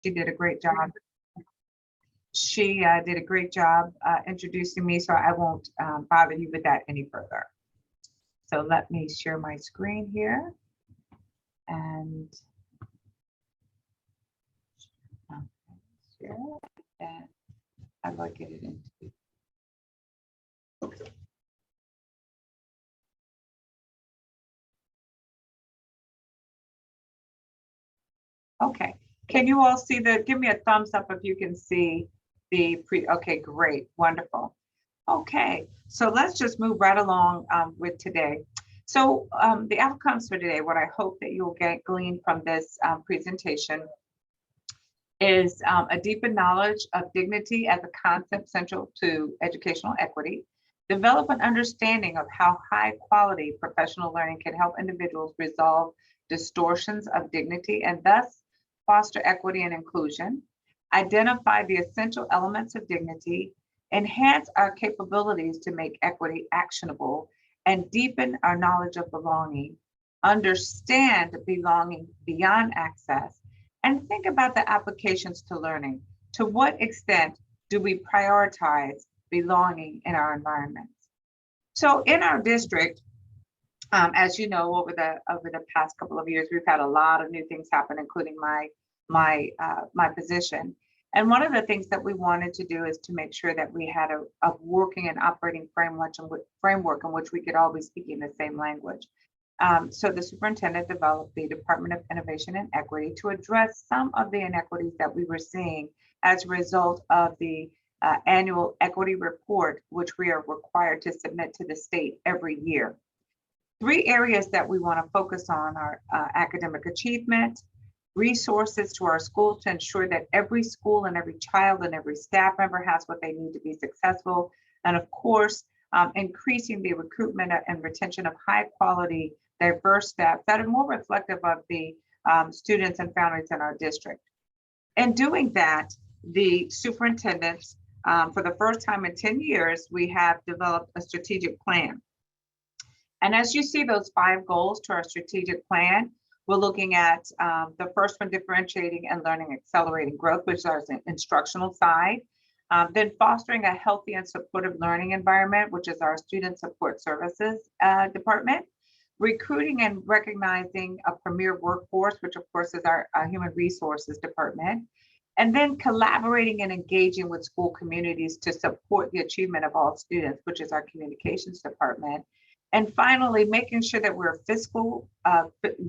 She did a great job. She did a great job introducing me, so I won't bother you with that any further. So let me share my screen here. And share, and how do I get it into? Okay, can you all see the, give me a thumbs up if you can see the okay, great, wonderful. Okay, so let's just move right along with today. So the outcomes for today, what I hope that you'll glean from this presentation is a deeper knowledge of dignity as a concept central to educational equity, develop an understanding of how high quality professional learning can help individuals resolve distortions of dignity and thus foster equity and inclusion, identify the essential elements of dignity, enhance our capabilities to make equity actionable, and deepen our knowledge of belonging, understand belonging beyond access, and think about the applications to learning. To what extent do we prioritize belonging in our environments? So in our district, as you know, over the past couple of years, we've had a lot of new things happen, including my position. And one of the things that we wanted to do is to make sure that we had a working and operating framework in which we could all be speaking the same language. So the superintendent developed the Department of Innovation and Equity to address some of the inequities that we were seeing as a result of the annual equity report, which we are required to submit to the state every year. 3 areas that we want to focus on are academic achievement, resources to our schools to ensure that every school and every child and every staff member has what they need to be successful, and of course, increasing the recruitment and retention of high quality, diverse staff that are more reflective of the students and families in our district. In doing that, the superintendents, for the first time in 10 years, we have developed a strategic plan. And as you see those 5 goals to our strategic plan, we're looking at the first one, differentiating and learning, accelerating growth, which is our instructional side. Then fostering a healthy and supportive learning environment, which is our student support services department. Recruiting and recognizing a premier workforce, which of course is our human resources department. And then collaborating and engaging with school communities to support the achievement of all students, which is our communications department. And finally, making sure that we're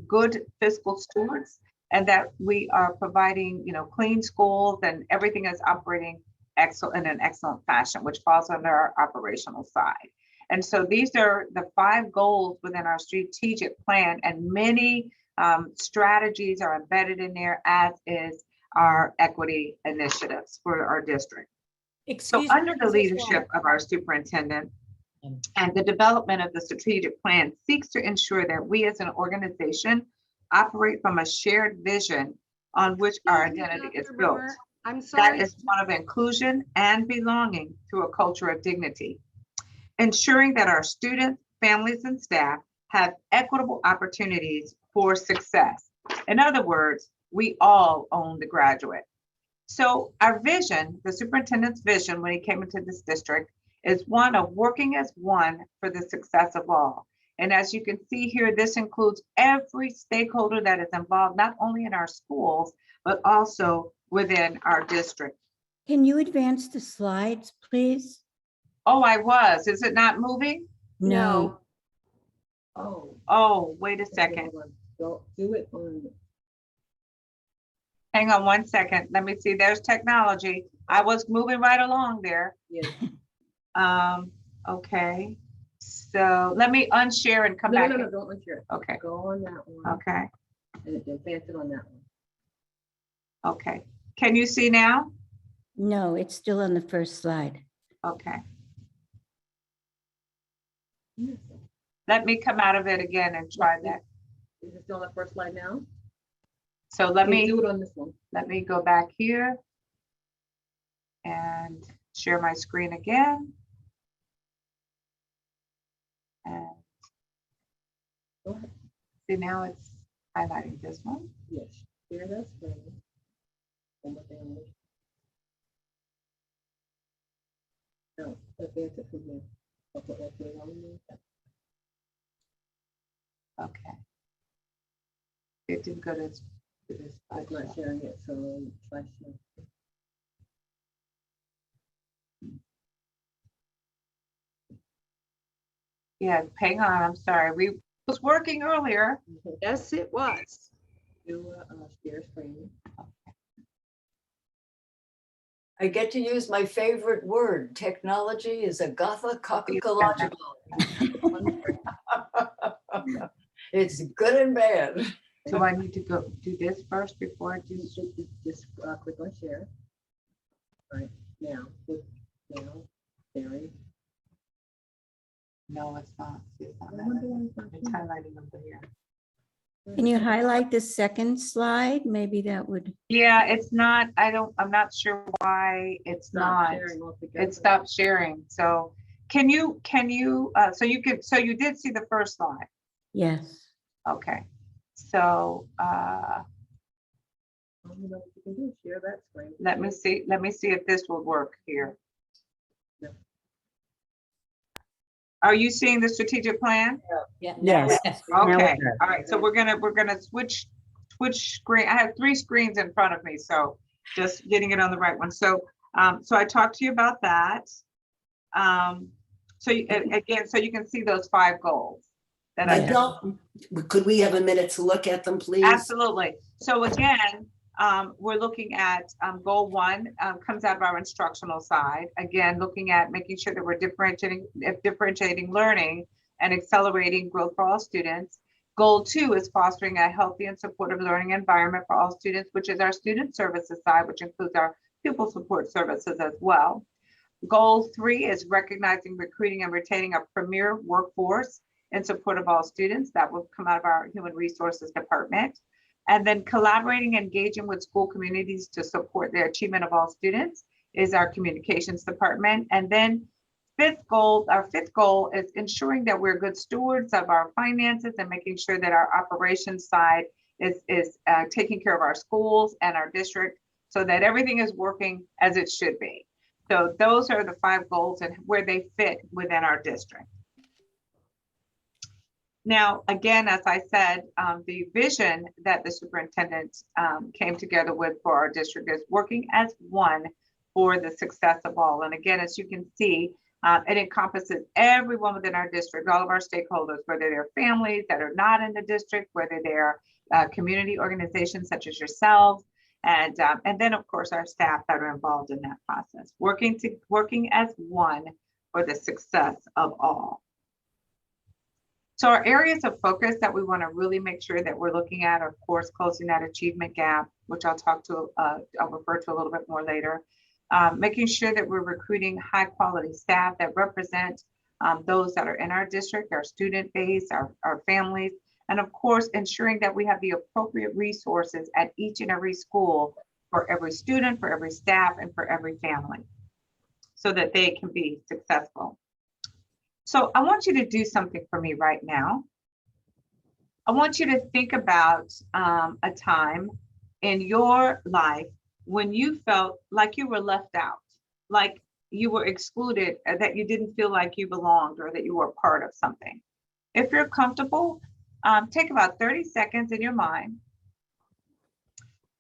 good fiscal stewards and that we are providing, clean schools and everything is operating in an excellent fashion, which falls under our operational side. And so these are the 5 goals within our strategic plan, and many strategies are embedded in there, as is our equity initiatives for our district. So under the leadership of our superintendent, and the development of the strategic plan seeks to ensure that we as an organization operate from a shared vision on which our identity is built. I'm sorry. That is one of inclusion and belonging through a culture of dignity. Ensuring that our students, families, and staff have equitable opportunities for success. In other words, we all own the graduate. So our vision, the superintendent's vision when he came into this district, is one of working as one for the success of all. And as you can see here, this includes every stakeholder that is involved, not only in our schools, but also within our district. Can you advance the slides, please? Oh, I was. Is it not moving? No. Oh, wait a second. Don't do it on. Hang on one second. Let me see. There's technology. I was moving right along there. Yeah. Okay. So let me unshare and come back. No, don't unshare. Okay. Go on that one. Okay. And advance it on that one. Okay. Can you see now? No, it's still on the first slide. Okay. Yes. Let me come out of it again and try that. Is it still on the first slide now? So let Okay, me do it on this one. Let me go back here and share my screen again. And Go ahead. see, now it's highlighting this one. Yes. Share this screen. One more thing on this. No, advance it from here. Okay. Okay. It didn't go to this. I'm not sharing it, so try share. Yeah, hang on, I'm sorry. We was working earlier. Yes, it was. Do share screen. I get to use my favorite word. Technology is a gotha cocological. It's good and bad. Do I need to go do this first before I do? Just click on share. Right now, now, sharing. No, it's not. See, it's not I wonder that. why it's not It's showing. highlighting over here. Can you highlight the second slide? Maybe that would, Yeah, it's not, I'm not sure why it's Stop not. sharing altogether. It stopped sharing. So can you, so you did see the first slide. yes. Okay. So You know what you can do, share that screen. let me see if this will work here. Yeah. Are you seeing the strategic plan? Yeah. Yes. Now Okay, we're- all right, so we're gonna switch screen. I have 3 screens in front of me, so just getting it on the right one. So so I talked to you about that. So again, so you can see those 5 goals that I I don't, could we have a minute to look at them, please? absolutely. So again, we're looking at goal 1 comes out of our instructional side. Again, looking at making sure that we're differentiating learning and accelerating growth for all students. Goal 2 is fostering a healthy and supportive learning environment for all students, which is our student services side, which includes our pupil support services as well. Goal 3 is recognizing, recruiting, and retaining a premier workforce in support of all students. That will come out of our human resources department. And then collaborating, engaging with school communities to support the achievement of all students is our communications department. And then our fifth goal is ensuring that we're good stewards of our finances and making sure that our operations side is taking care of our schools and our district so that everything is working as it should be. So those are the 5 goals and where they fit within our district. Now, again, as I said, the vision that the superintendent came together with for our district is working as one for the success of all. And again, as you can see, it encompasses everyone within our district, all of our stakeholders, whether they're families that are not in the district, whether they're community organizations such as yourselves, and then of course our staff that are involved in that process, working as one for the success of all. So our areas of focus that we want to really make sure that we're looking at are, of course, closing that achievement gap, which I'll refer to a little bit more later. Making sure that we're recruiting high quality staff that represent those that are in our district, our student base, our families, and of course, ensuring that we have the appropriate resources at each and every school for every student, for every staff, and for every family so that they can be successful. So I want you to do something for me right now. I want you to think about a time in your life when you felt like you were left out, like you were excluded, that you didn't feel like you belonged or that you were part of something. If you're comfortable, take about 30 seconds in your mind.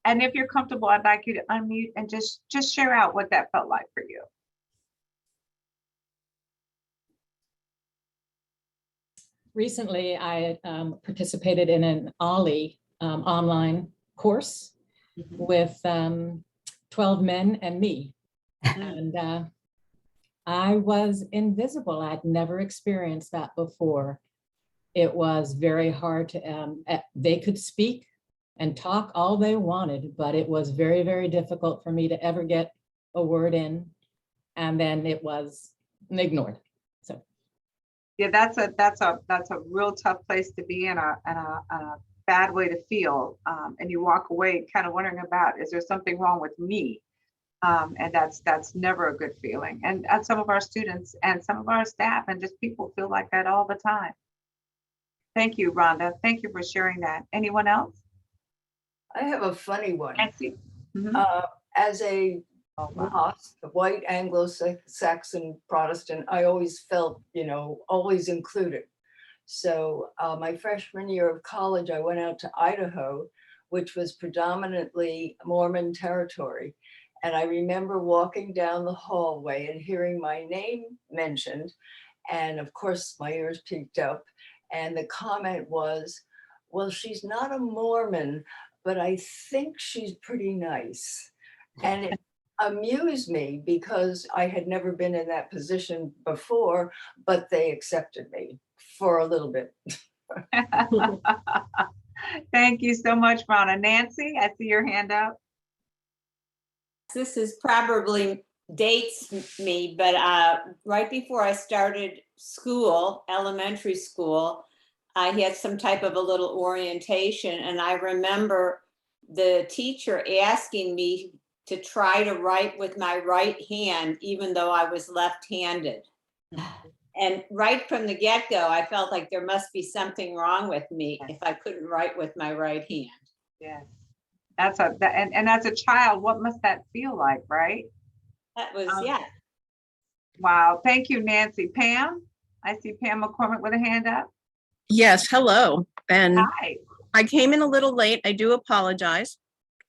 And if you're comfortable, I'd like you to unmute and just share out what that felt like for you. Recently, I participated in an OLLI online course with 12 men and me. And I was invisible. I'd never experienced that before. It was very hard to, they could speak and talk all they wanted, but it was very, very difficult for me to ever get a word in. And then it was ignored. So. Yeah, that's a real tough place to be in, a bad way to feel, and you walk away kind of wondering about, is there something wrong with me? And that's never a good feeling. And some of our students and some of our staff and just people feel like that all the time. Thank you, Rhonda. Thank you for sharing that. Anyone else? I have a funny one. Nancy? Mhm. As a Oh, wow. lost white Anglo-Saxon Protestant, I always felt, always included. So my freshman year of college, I went out to Idaho, which was predominantly Mormon territory. And I remember walking down the hallway and hearing my name mentioned. And of course, my ears peaked up. And the comment was, well, she's not a Mormon, but I think she's pretty nice. And it amused me because I had never been in that position before, but they accepted me for a little bit. Thank you so much, Ronna. Nancy, I see your hand up. This is probably dates me, but right before I started school, elementary school, I had some type of a little orientation, and I remember the teacher asking me to try to write with my right hand, even though I was left-handed. And right from the get-go, I felt like there must be something wrong with me if I couldn't write with my right hand. Yes. And as a child, what must that feel like, right? That was, Um, yeah. Wow. Thank you, Nancy. Pam, I see Pam McCormick with a hand up. Yes, hello. And Hi. I came in a little late. I do apologize.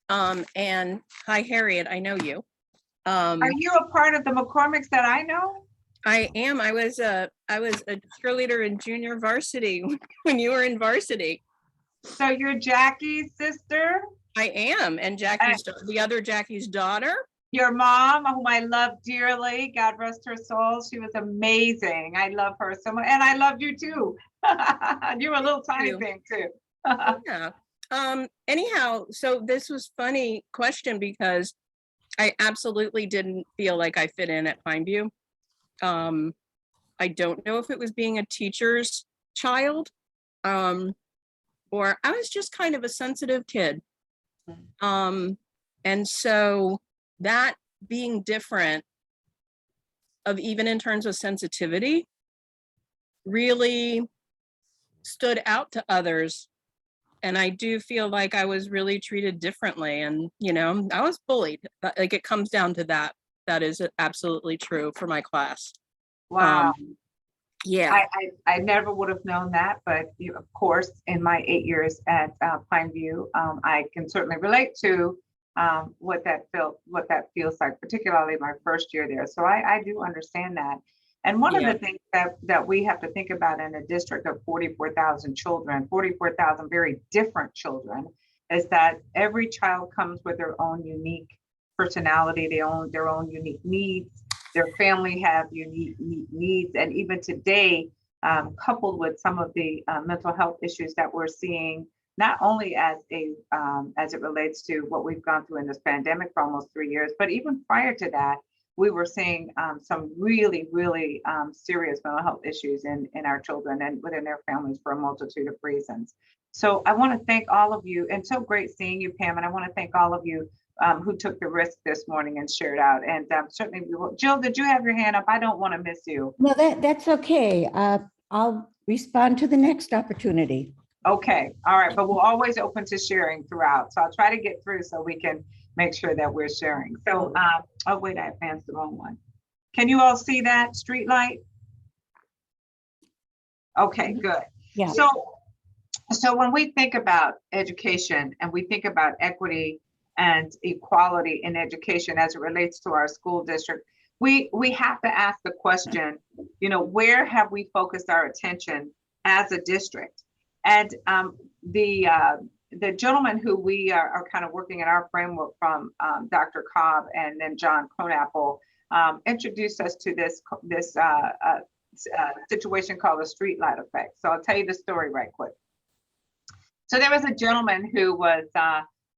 And hi, Harriet, I know you. Are you a part of the McCormicks that I know? I am. I was a cheerleader in junior varsity when you were in varsity. So you're Jackie's sister, I am. And the other Jackie's daughter. your mom, whom I love dearly. God rest her soul. She was amazing. I love her so much. And I loved you too. You were a little tiny you. thing too. Yeah. Anyhow, so this was funny question because I absolutely didn't feel like I fit in at Pineview. I don't know if it was being a teacher's child, or I was just kind of a sensitive kid. And so that being different of even in terms of sensitivity really stood out to others. And I do feel like I was really treated differently. And, I was bullied. Like it comes down to that. That is absolutely true for my class. Wow. Yeah. I never would have known that, but of course, in my 8 years at Pineview, I can certainly relate to what that feels like, particularly my first year there. So I do understand that. And one of the things that we have to think about in a district of 44,000 children, 44,000 very different children, is that every child comes with their own unique personality, their own unique needs. Their family have unique needs, and even today, coupled with some of the mental health issues that we're seeing, not only as it relates to what we've gone through in this pandemic for almost 3 years, but even prior to that, we were seeing some really, really serious mental health issues in our children and within their families for a multitude of reasons. So I want to thank all of you, and so great seeing you, Pam, and I want to thank all of you who took the risk this morning and shared out. And certainly we will. Jill, did you have your hand up? I don't want to miss you. No, that's okay. I'll respond to the next opportunity. Okay, all right, but we're always open to sharing throughout. So I'll try to get through so we can make sure that we're sharing. So, oh wait, I advanced the wrong one. Can you all see that street light? Okay, good. Yeah. So when we think about education and we think about equity and equality in education as it relates to our school district, we have to ask the question, where have we focused our attention as a district? And the gentleman who we are kind of working in our framework from, Dr. Cobb and then John Kronapple, introduced us to this situation called the streetlight effect. So I'll tell you the story right quick. So there was a gentleman who was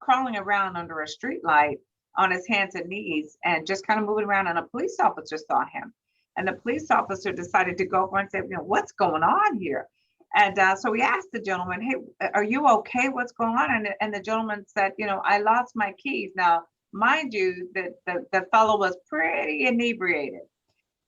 crawling around under a street light on his hands and knees and just kind of moving around, and a police officer saw him. And the police officer decided to go over and say, what's going on here? And so we asked the gentleman, hey, are you okay? What's going on? And the gentleman said, I lost my keys. Now, mind you, the fellow was pretty inebriated.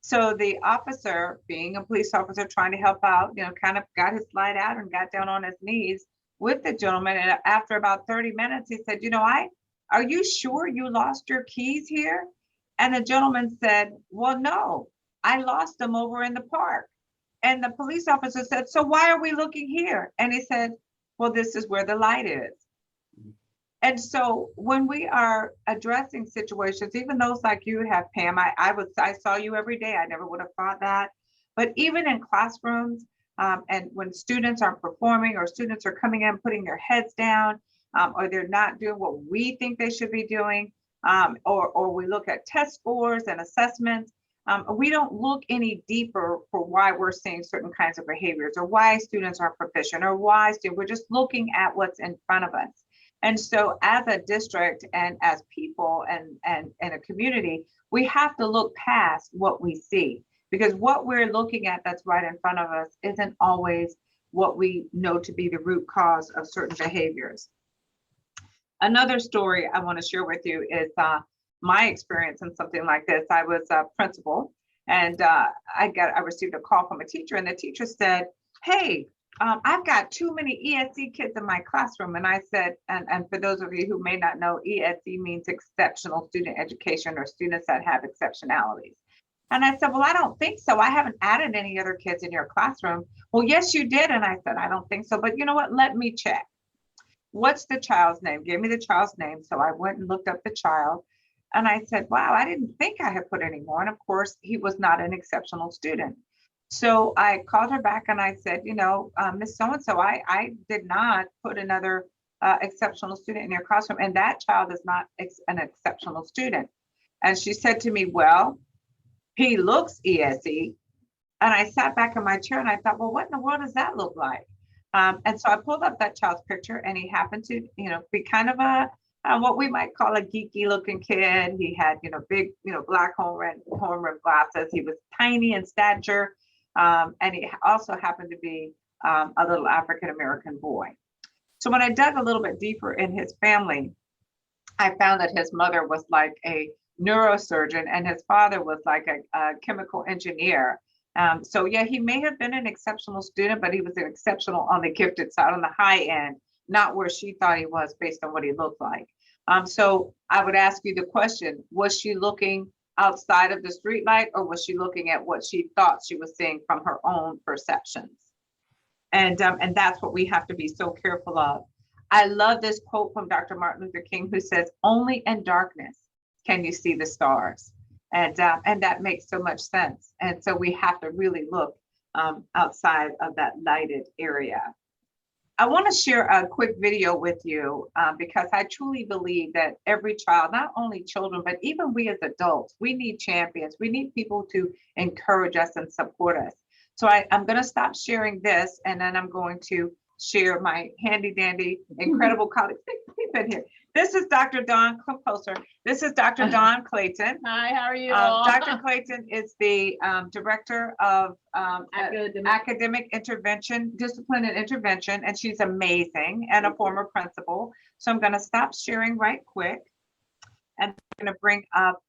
So the officer, being a police officer trying to help out, kind of got his light out and got down on his knees with the gentleman. And after about 30 minutes, he said, are you sure you lost your keys here? And the gentleman said, well, no, I lost them over in the park. And the police officer said, so why are we looking here? And he said, well, this is where the light is. And so when we are addressing situations, even those like you have, Pam, I saw you every day. I never would have thought that. But even in classrooms, and when students are performing or students are coming in, putting their heads down, or they're not doing what we think they should be doing, or we look at test scores and assessments, we don't look any deeper for why we're seeing certain kinds of behaviors or why students are proficient or why we're just looking at what's in front of us. And so as a district and as people and a community, we have to look past what we see, because what we're looking at that's right in front of us isn't always what we know to be the root cause of certain behaviors. Another story I want to share with you is my experience in something like this. I was a principal, and I received a call from a teacher, and the teacher said, hey, I've got too many ESE kids in my classroom. And I said, and for those of you who may not know, ESE means exceptional student education, or students that have exceptionalities. And I said, well, I don't think so. I haven't added any other kids in your classroom. Well, yes, you did. And I said, I don't think so. But you know what? Let me check. What's the child's name? Give me the child's name. So I went and looked up the child. And I said, wow, I didn't think I had put any more. And of course, he was not an exceptional student. So I called her back and I said, you know, Miss So-and-so, I did not put another exceptional student in your classroom, and that child is not an exceptional student. And she said to me, well, he looks ESE. And I sat back in my chair and I thought, well, what in the world does that look like? And so I pulled up that child's picture, and he happened to, you know, be kind of a what we might call a geeky looking kid. He had, you know, big, you know, black horn rimmed glasses. He was tiny in stature. And he also happened to be a little African-American boy. So when I dug a little bit deeper in his family, I found that his mother was like a neurosurgeon and his father was like a chemical engineer. So yeah, he may have been an exceptional student, but he was an exceptional on the gifted side, on the high end, not where she thought he was based on what he looked like. So I would ask you the question, was she looking outside of the street light, or was she looking at what she thought she was seeing from her own perceptions? And that's what we have to be so careful of. I love this quote from Dr. Martin Luther King, who says, only in darkness can you see the stars. And that makes so much sense. And so we have to really look outside of that lighted area. I want to share a quick video with you because I truly believe that every child, not only children, but even we as adults, we need champions. We need people to encourage us and support us. So I'm going to stop sharing this, and then I'm going to share my handy dandy, incredible colleague. Keep it here. This is Dr. Dawn, come closer. This is Dr. Dawn Clayton. Hi, how are you? Dr. Clayton is the director of academic intervention, discipline and intervention, and she's amazing, and a former principal. So I'm going to stop sharing right quick, and I'm going to bring up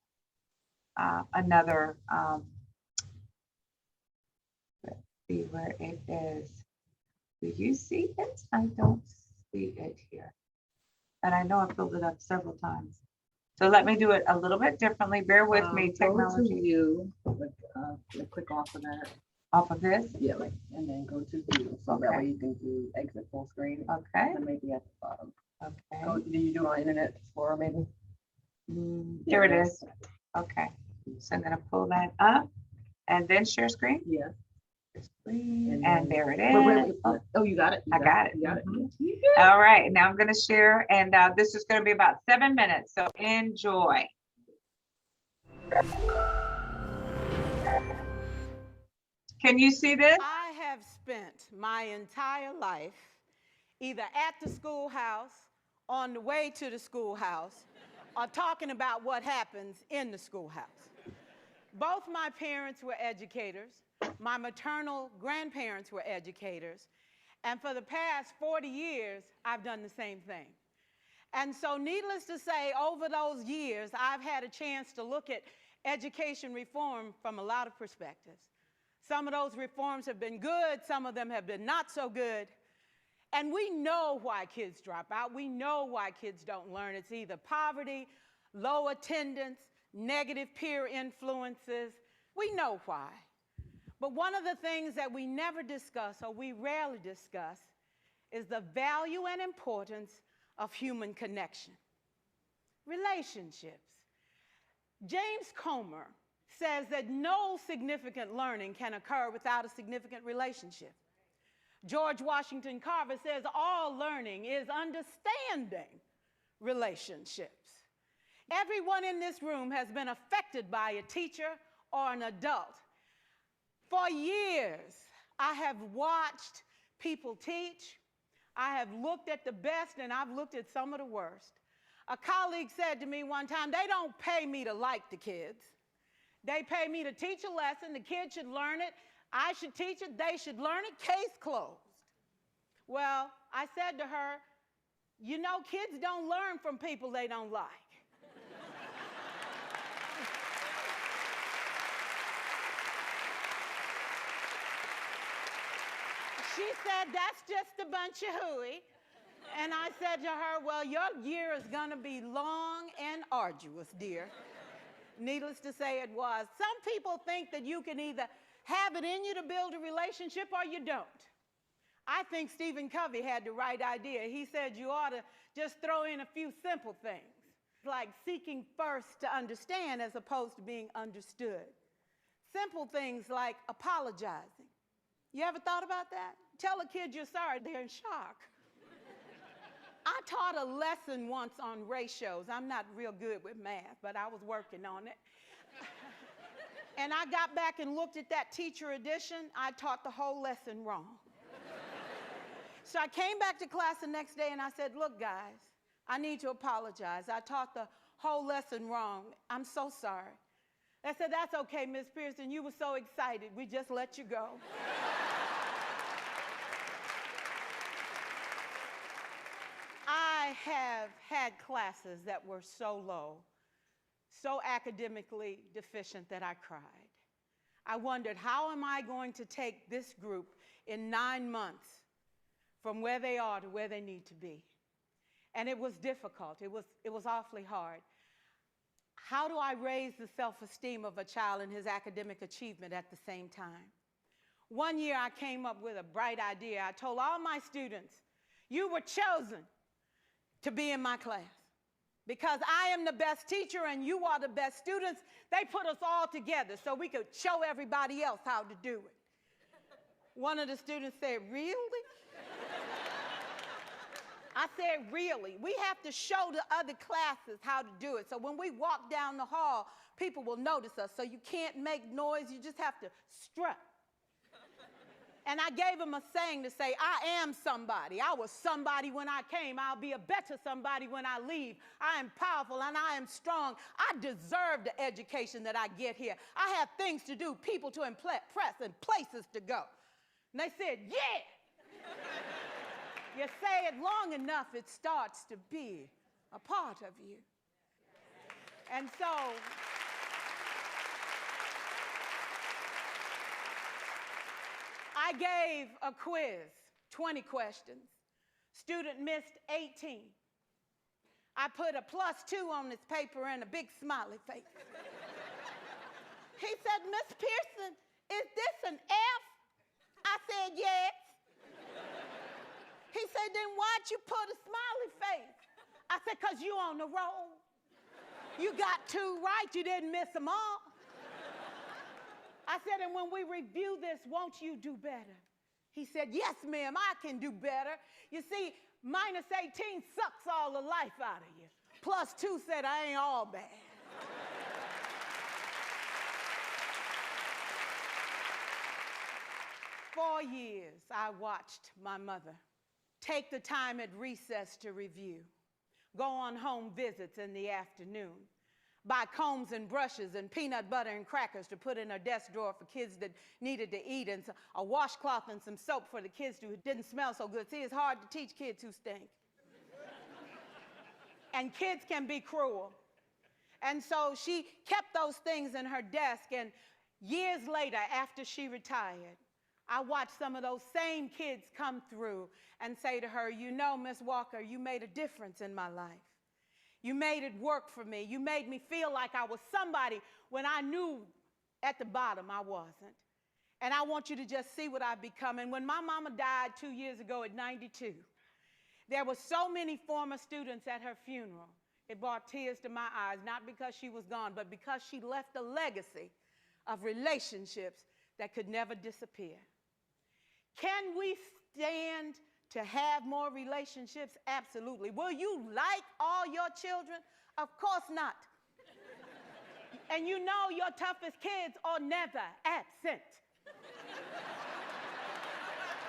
another, let's see where it is. Do you see it? I don't see it here. And I know I filled it up several times. So let me do it a little bit differently. Bear with me, technology. Go to view, click off of that. Off of this? Yeah, like, and then go to view. So that way you can do exit full screen. Okay. And maybe at the bottom. Okay. Go, do you do it on Internet Explorer maybe? There it is. Okay. So I'm going to pull that up and then share screen. Yeah. Screen, and there it is. Oh, you got it. I got it. You got it. All right. Now I'm going to share, and this is going to be about 7 minutes. So enjoy. Can you see this? I have spent my entire life either at the schoolhouse, on the way to the schoolhouse, or talking about what happens in the schoolhouse. Both my parents were educators. My maternal grandparents were educators. And for the past 40 years, I've done the same thing. And so needless to say, over those years, I've had a chance to look at education reform from a lot of perspectives. Some of those reforms have been good, some of them have been not so good. And we know why kids drop out. We know why kids don't learn. It's either poverty, low attendance, negative peer influences. We know why. But one of the things that we never discuss, or we rarely discuss, is the value and importance of human connection. Relationships. James Comer says that no significant learning can occur without a significant relationship. George Washington Carver says all learning is understanding relationships. Everyone in this room has been affected by a teacher or an adult. For years, I have watched people teach. I have looked at the best and I've looked at some of the worst. A colleague said to me one time, they don't pay me to like the kids. They pay me to teach a lesson. The kids should learn it. I should teach it. They should learn it. Case closed. Well, I said to her, you know, kids don't learn from people they don't like. She said, that's just a bunch of hooey. And I said to her, well, your year is going to be long and arduous, dear. Needless to say, it was. Some people think that you can either have it in you to build a relationship or you don't. I think Stephen Covey had the right idea. He said you ought to just throw in a few simple things, like seeking first to understand as opposed to being understood. Simple things like apologizing. You ever thought about that? Tell a kid you're sorry, they're in shock. I taught a lesson once on ratios. I'm not real good with math, but I was working on it. And I got back and looked at that teacher edition. I taught the whole lesson wrong. So I came back to class the next day and I said, look, guys, I need to apologize. I taught the whole lesson wrong. I'm so sorry. They said, that's okay, Miss Pearson. You were so excited. We just let you go. I have had classes that were so low, so academically deficient that I cried. I wondered, how am I going to take this group in 9 months from where they are to where they need to be? And it was difficult. It was awfully hard. How do I raise the self-esteem of a child and his academic achievement at the same time? One year I came up with a bright idea. I told all my students, you were chosen to be in my class because I am the best teacher and you are the best students. They put us all together so we could show everybody else how to do it. One of the students said, really? I said, really? We have to show the other classes how to do it. So when we walk down the hall, people will notice us. So you can't make noise. You just have to strut. And I gave him a saying to say, I am somebody. I was somebody when I came. I'll be a better somebody when I leave. I am powerful and I am strong. I deserve the education that I get here. I have things to do, people to impress, and places to go. And they said, yeah. You say it long enough, it starts to be a part of you. And so, I gave a quiz, 20 questions. Student missed 18. I put a +2 on this paper and a big smiley face. He said, Miss Pearson, is this an F? I said, yes. He said, then why'd you put a smiley face? I said, because you on the roll. You got 2 right, you didn't miss them all. I said, and when we review this, won't you do better? He said, yes, ma'am, I can do better. You see, -18 sucks all the life out of you. +2 said, I ain't all bad. For years, I watched my mother take the time at recess to review, go on home visits in the afternoon, buy combs and brushes and peanut butter and crackers to put in her desk drawer for kids that needed to eat, and a washcloth and some soap for the kids who didn't smell so good. See, it's hard to teach kids who stink. And kids can be cruel. And so she kept those things in her desk, and years later, after she retired, I watch some of those same kids come through and say to her, you know, Miss Walker, you made a difference in my life. You made it work for me. You made me feel like I was somebody when I knew at the bottom I wasn't. And I want you to just see what I've become. And when my mama died 2 years ago at 92, there were so many former students at her funeral. It brought tears to my eyes, not because she was gone, but because she left a legacy of relationships that could never disappear. Can we stand to have more relationships? Absolutely. Will you like all your children? Of course not. And you know your toughest kids are never absent.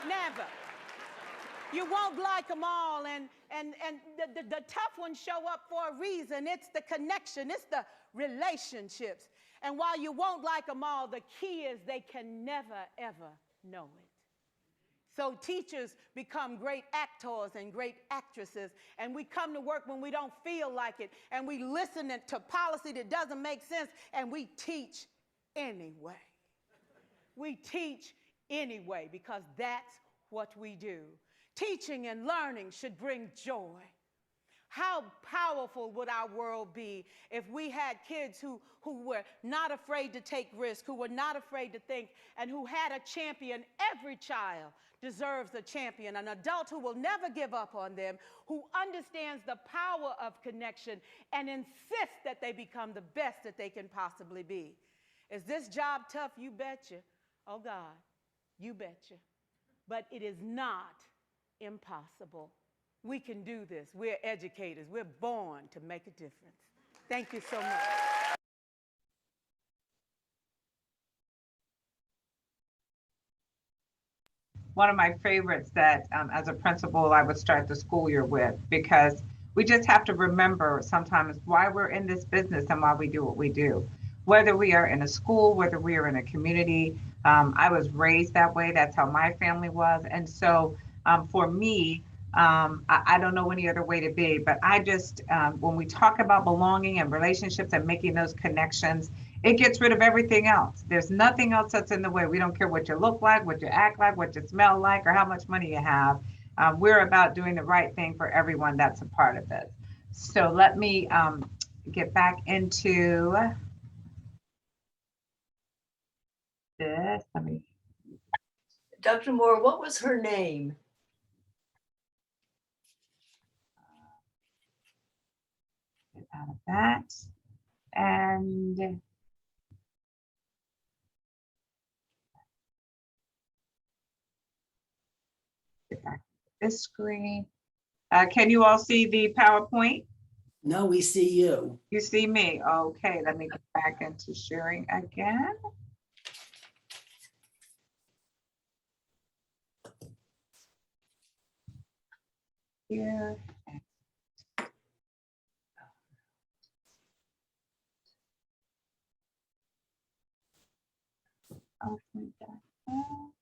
Never. You won't like them all, and the tough ones show up for a reason. It's the connection, it's the relationships. And while you won't like them all, the key is they can never, ever know it. So teachers become great actors and great actresses, and we come to work when we don't feel like it, and we listen to policy that doesn't make sense, and we teach anyway. We teach anyway because that's what we do. Teaching and learning should bring joy. How powerful would our world be if we had kids who were not afraid to take risks, who were not afraid to think, and who had a champion? Every child deserves a champion, an adult who will never give up on them, who understands the power of connection and insists that they become the best that they can possibly be. Is this job tough? You betcha. Oh God, you betcha. But it is not impossible. We can do this. We're educators. We're born to make a difference. Thank you so much. One of my favorites that as a principal, I would start the school year with, because we just have to remember sometimes why we're in this business and why we do what we do. Whether we are in a school, whether we are in a community, I was raised that way. That's how my family was. And so for me, I don't know any other way to be, but I just, when we talk about belonging and relationships and making those connections, it gets rid of everything else. There's nothing else that's in the way. We don't care what you look like, what you act like, what you smell like, or how much money you have. We're about doing the right thing for everyone that's a part of this. So let me get back into this. Let me. Dr. Moore, what was her name? Get out of that. And get back to this screen. Can you all see the PowerPoint? No, we see you. You see me? Okay, let me get back into sharing again. Here. Open that up.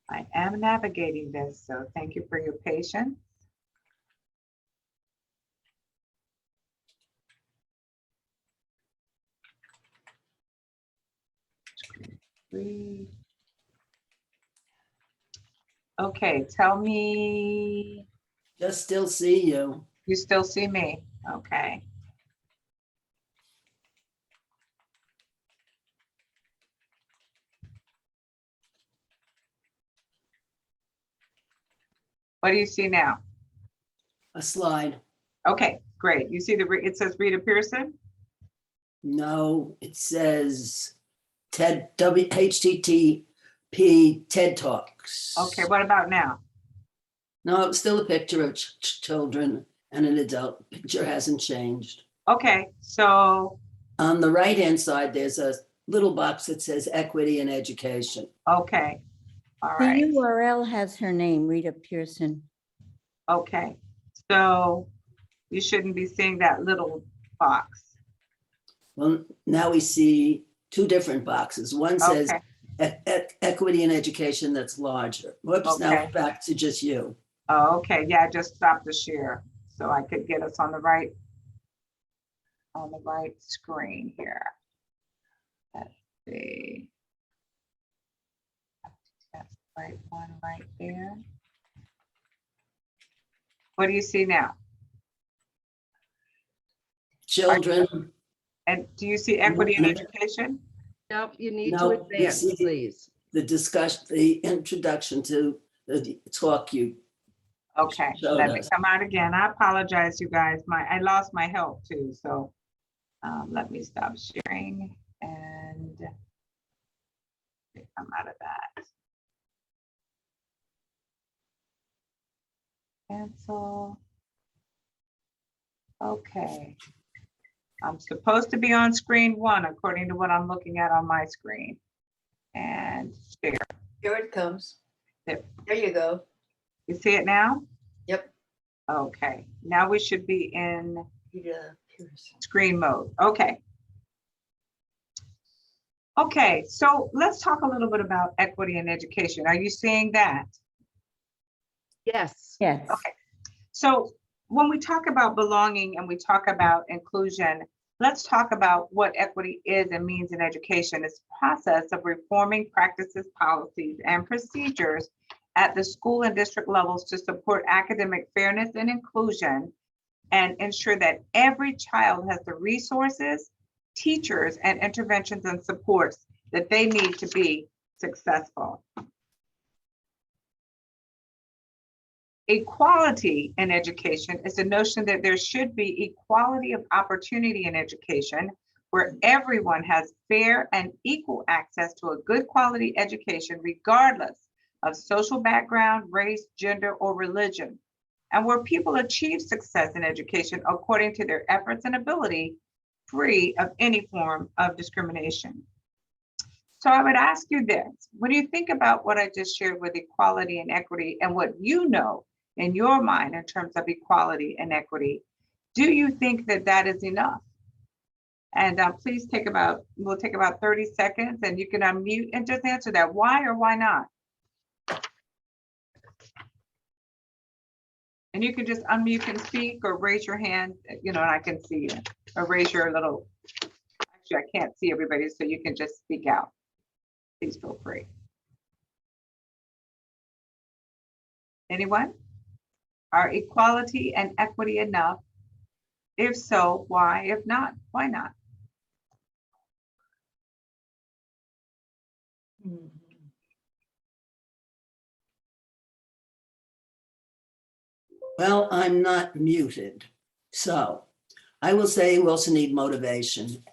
I am navigating this, so thank you for your patience. Okay, tell me, Just still see you. you still see me? Okay. What do you see now? A slide. Okay, great. You see it says Rita Pearson? No, it says HTTP TED Talks. Okay, what about now? No, it's still a picture of children and an adult. Picture hasn't changed. Okay, so. On the right-hand side, there's a little box that says equity and education. Okay, all The right. URL has her name, Rita Pearson. Okay, so you shouldn't be seeing that little box. Well, now we see two different boxes. One says equity and education, that's larger. Whoops, now Okay. back to just you. Oh, okay, yeah, I just stopped the share so I could get us on the right. on the right screen here. Let's see. That's the right one right there. What do you see now? Children, And do you see equity in education? Nope, you need No, to you advance, see- please. the discussion, the introduction to the talk you Okay, showed let me us. come out again. I apologize, you guys. I lost my help too, so let me stop sharing and come out of that. Cancel. Okay. I'm supposed to be on screen 1 according to what I'm looking at on my screen. And share. Here it comes. Yep. There you go. You see it now? Yep. Okay, now we should be in Peter Pearson. screen mode. Okay. Okay, so let's talk a little bit about equity in education. Are you seeing that? Yes. Yes. Okay. So when we talk about belonging and we talk about inclusion, let's talk about what equity is and means in education. It's a process of reforming practices, policies, and procedures at the school and district levels to support academic fairness and inclusion and ensure that every child has the resources, teachers, and interventions and supports that they need to be successful. Equality in education is the notion that there should be equality of opportunity in education, where everyone has fair and equal access to a good quality education, regardless of social background, race, gender, or religion, and where people achieve success in education according to their efforts and ability, free of any form of discrimination. So I would ask you this: when you think about what I just shared with equality and equity and what you know in your mind in terms of equality and equity, do you think that that is enough? And please we'll take about 30 seconds and you can unmute and just answer that. Why or why not? And you can just unmute and speak or raise your hand, and I can see you, or raise your little, actually, I can't see everybody, so you can just speak out. Please feel free. Anyone? Are equality and equity enough? If so, why? If not, why not? Well, I'm not muted. So I will say we also need motivation.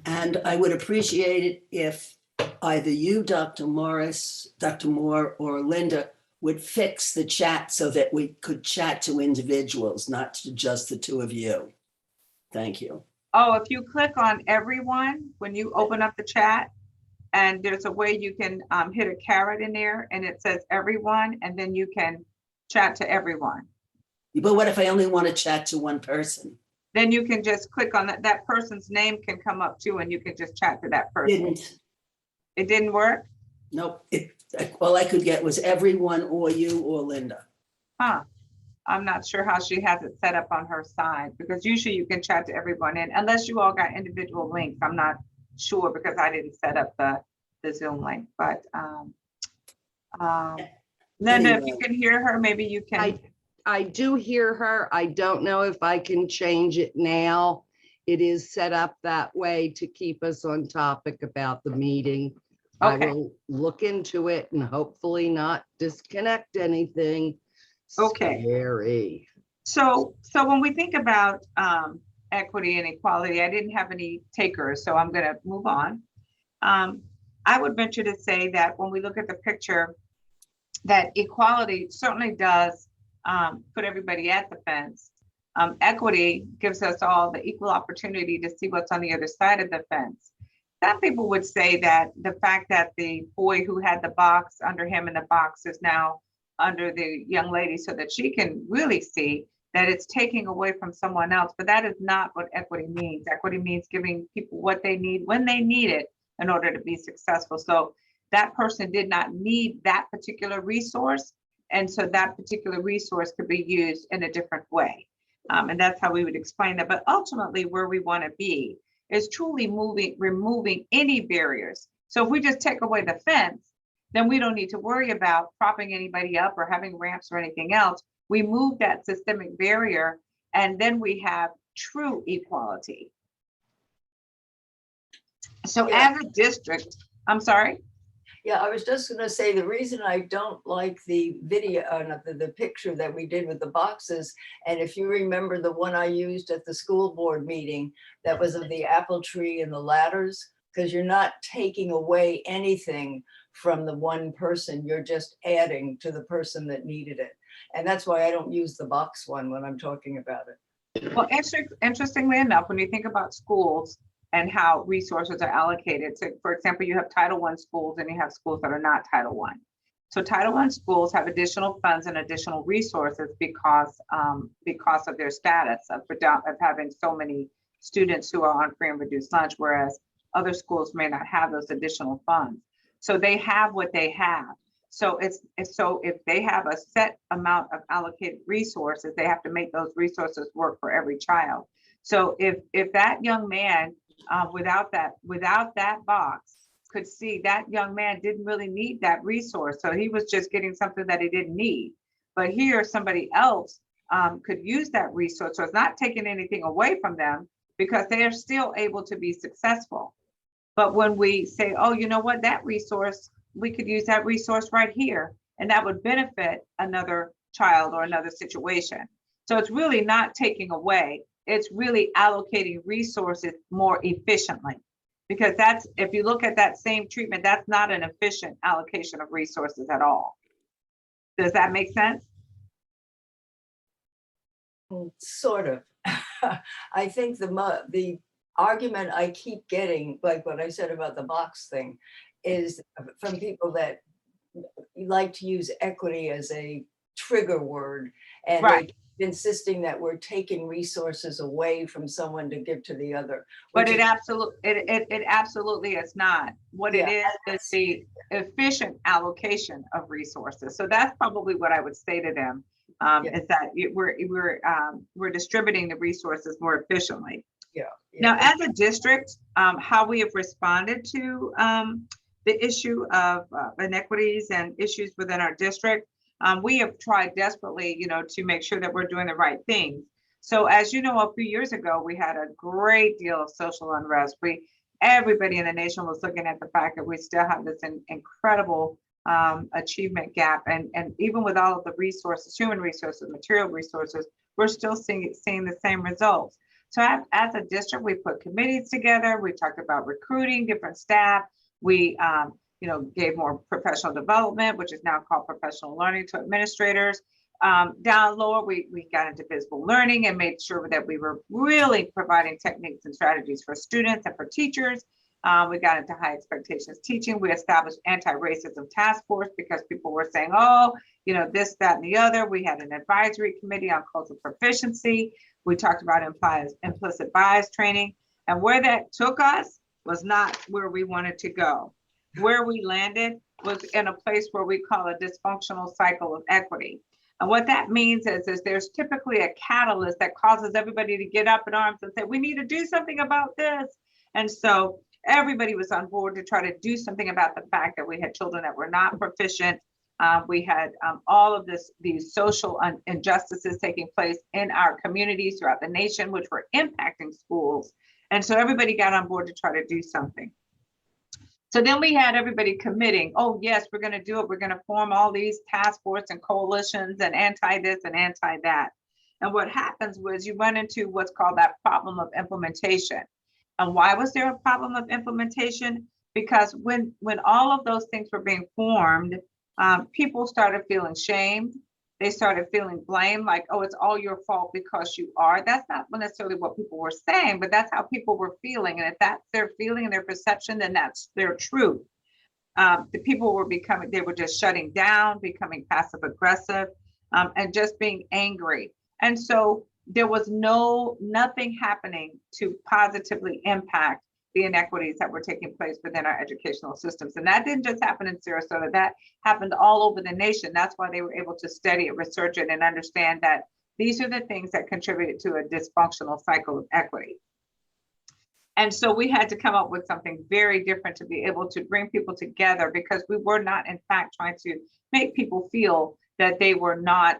And I would appreciate it if either you, Dr. Morris, Dr. Moore, or Linda would fix the chat so that we could chat to individuals, not to just the two of you. Thank you. Oh, if you click on everyone, when you open up the chat, and there's a way you can hit a caret in there and it says everyone, and then you can chat to everyone. But what if I only want to chat to one person? Then you can just click on that person's name can come up too, and you can just chat to that person. Didn't. It didn't work? Nope. All I could get was everyone or you or Linda. Huh. I'm not sure how she has it set up on her side, because usually you can chat to everyone, and unless you all got individual links, I'm not sure because I didn't set up the Zoom link. But Linda, if you can hear her, maybe you can. I do hear her. I don't know if I can change it now. It is set up that way to keep us on topic about the meeting. Okay. I will look into it and hopefully not disconnect anything. Okay. Scary. So when we think about equity and equality, I didn't have any takers, so I'm going to move on. I would venture to say that when we look at the picture, that equality certainly does put everybody at the fence. Equity gives us all the equal opportunity to see what's on the other side of the fence. Some people would say that the fact that the boy who had the box under him in the box is now under the young lady so that she can really see that it's taking away from someone else, but that is not what equity means. Equity means giving people what they need when they need it in order to be successful. So that person did not need that particular resource, and so that particular resource could be used in a different way. And that's how we would explain that. But ultimately, where we want to be is truly removing any barriers. So if we just take away the fence, then we don't need to worry about propping anybody up or having ramps or anything else. We move that systemic barrier, and then we have true equality. So Yeah. as a district, I'm sorry. Yeah, I was just gonna say, the reason I don't like the video, not the picture that we did with the boxes, and if you remember the one I used at the school board meeting, that was of the apple tree and the ladders, because you're not taking away anything from the one person, you're just adding to the person that needed it. And that's why I don't use the box one when I'm talking about it. Well, interestingly enough, when you think about schools and how resources are allocated, so for example, you have Title I schools and you have schools that are not Title I. So Title I schools have additional funds and additional resources because of their status of having so many students who are on free and reduced lunch, whereas other schools may not have those additional funds. So they have what they have. So if they have a set amount of allocated resources, they have to make those resources work for every child. So if that young man without that box could see that young man didn't really need that resource, so he was just getting something that he didn't need. But here somebody else could use that resource, so it's not taking anything away from them because they are still able to be successful. But when we say, oh, you know what, that resource, we could use that resource right here, and that would benefit another child or another situation. So it's really not taking away, it's really allocating resources more efficiently. Because that's, if you look at that same treatment, that's not an efficient allocation of resources at all. Does that make sense? Sort of. I think the argument I keep getting, like what I said about the box thing, is from people that like to use equity as a trigger word, and Right. they insisting that we're taking resources away from someone to give to the other. But which it is- absolutely is not. What it is the efficient allocation of resources. So that's probably what I would say to them, is that we're distributing the resources more efficiently. Yeah. Now, as a district, how we have responded to the issue of inequities and issues within our district, we have tried desperately, to make sure that we're doing the right things. So as you know, a few years ago, we had a great deal of social unrest. Everybody in the nation was looking at the fact that we still have this incredible achievement gap. And even with all of the resources, human resources, material resources, we're still seeing the same results. So as a district, we put committees together. We talked about recruiting different staff. We gave more professional development, which is now called professional learning, to administrators. Down lower, we got into visible learning and made sure that we were really providing techniques and strategies for students and for teachers. We got into high expectations teaching. We established anti-racism task force because people were saying, oh, this, that, and the other. We had an advisory committee on cultural proficiency. We talked about implicit bias training. And where that took us was not where we wanted to go. Where we landed was in a place where we call a dysfunctional cycle of equity. And what that means is there's typically a catalyst that causes everybody to get up in arms and say, we need to do something about this. And so everybody was on board to try to do something about the fact that we had children that were not proficient. We had all of these social injustices taking place in our communities throughout the nation, which were impacting schools. And so everybody got on board to try to do something. So then we had everybody committing, oh yes, we're going to do it. We're going to form all these task forces and coalitions and anti this and anti that. And what happens was you run into what's called that problem of implementation. And why was there a problem of implementation? Because when all of those things were being formed, people started feeling shamed. They started feeling blame, like, oh, it's all your fault because you are. That's not necessarily what people were saying, but that's how people were feeling. And if that's their feeling and their perception, then that's their truth. The people were they were just shutting down, becoming passive aggressive, and just being angry. And so there was nothing happening to positively impact the inequities that were taking place within our educational systems. And that didn't just happen in Sarasota, that happened all over the nation. That's why they were able to study it, research it, and understand that These are the things that contributed to a dysfunctional cycle of equity. And so we had to come up with something very different to be able to bring people together, because we were not, in fact, trying to make people feel that they were not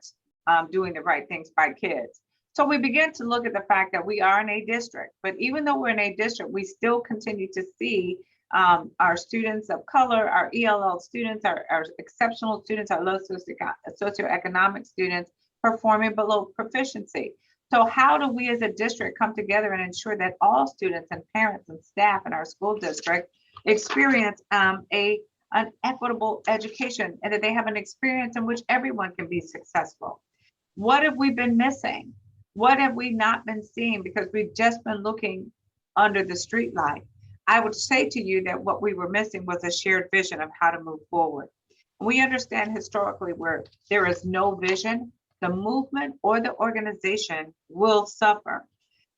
doing the right things by kids. So we began to look at the fact that we are in a district, but even though we're in a district, we still continue to see our students of color, our ELL students, our exceptional students, our low socioeconomic students performing below proficiency. So how do we as a district come together and ensure that all students and parents and staff in our school district experience an equitable education, and that they have an experience in which everyone can be successful? What have we been missing? What have we not been seeing because we've just been looking under the street light? I would say to you that what we were missing was a shared vision of how to move forward. We understand historically where there is no vision, the movement or the organization will suffer.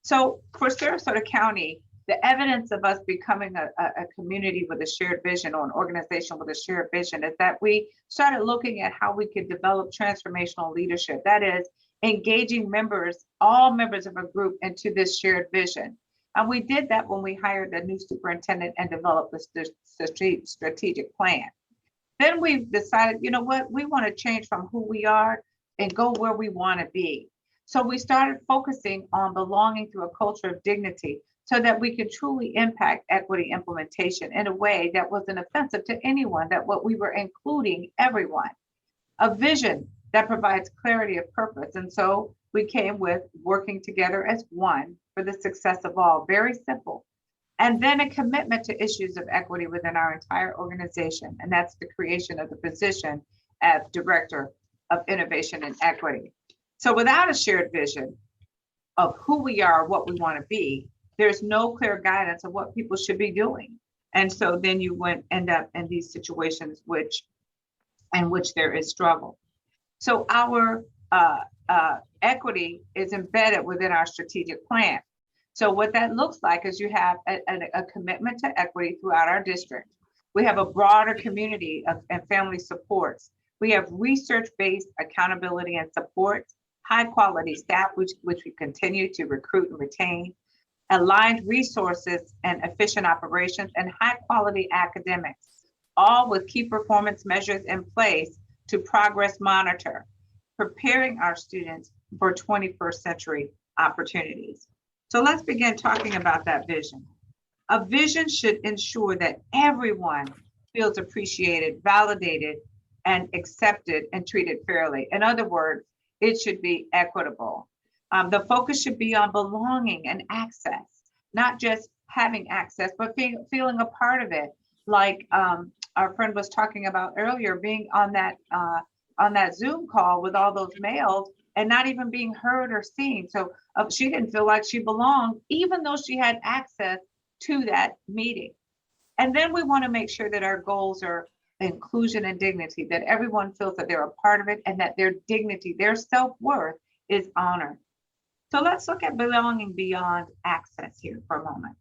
So for Sarasota County, the evidence of us becoming a community with a shared vision, or an organization with a shared vision, is that we started looking at how we could develop transformational leadership. That is, engaging members, all members of a group, into this shared vision. And we did that when we hired the new superintendent and developed the strategic plan. Then we decided, you know what, we want to change from who we are and go where we want to be. So we started focusing on belonging through a culture of dignity, so that we could truly impact equity implementation in a way that wasn't offensive to anyone, that what we were including everyone. A vision that provides clarity of purpose. And so we came with working together as one for the success of all. Very simple. And then a commitment to issues of equity within our entire organization. And that's the creation of the position as Director of Innovation and Equity. So without a shared vision of who we are, what we want to be, there's no clear guidance of what people should be doing. And so then you end up in these situations in which there is struggle. So our equity is embedded within our strategic plan. So what that looks like is you have a commitment to equity throughout our district. We have a broader community and family supports. We have research-based accountability and support, high quality staff, which we continue to recruit and retain, aligned resources and efficient operations, and high quality academics, all with key performance measures in place to progress monitor, preparing our students for 21st century opportunities. So let's begin talking about that vision. A vision should ensure that everyone feels appreciated, validated, and accepted and treated fairly. In other words, it should be equitable. The focus should be on belonging and access, not just having access, but feeling a part of it. Like our friend was talking about earlier, being on that Zoom call with all those males and not even being heard or seen. So she didn't feel like she belonged, even though she had access to that meeting. And then we want to make sure that our goals are inclusion and dignity, that everyone feels that they're a part of it and that their dignity, their self-worth is honored. So let's look at belonging beyond access here for a moment.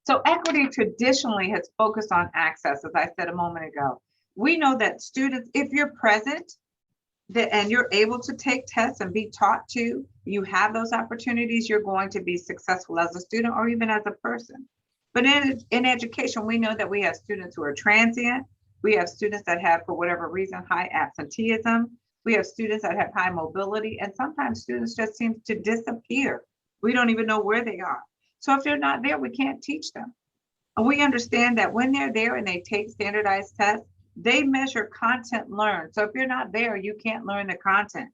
So equity traditionally has focused on access, as I said a moment ago. We know that students, if you're present and you're able to take tests and be taught to, you have those opportunities, you're going to be successful as a student or even as a person. But in education, we know that we have students who are transient. We have students that have, for whatever reason, high absenteeism. We have students that have high mobility, and sometimes students just seem to disappear. We don't even know where they are. So if they're not there, we can't teach them. And we understand that when they're there and they take standardized tests, they measure content learned. So if you're not there, you can't learn the content.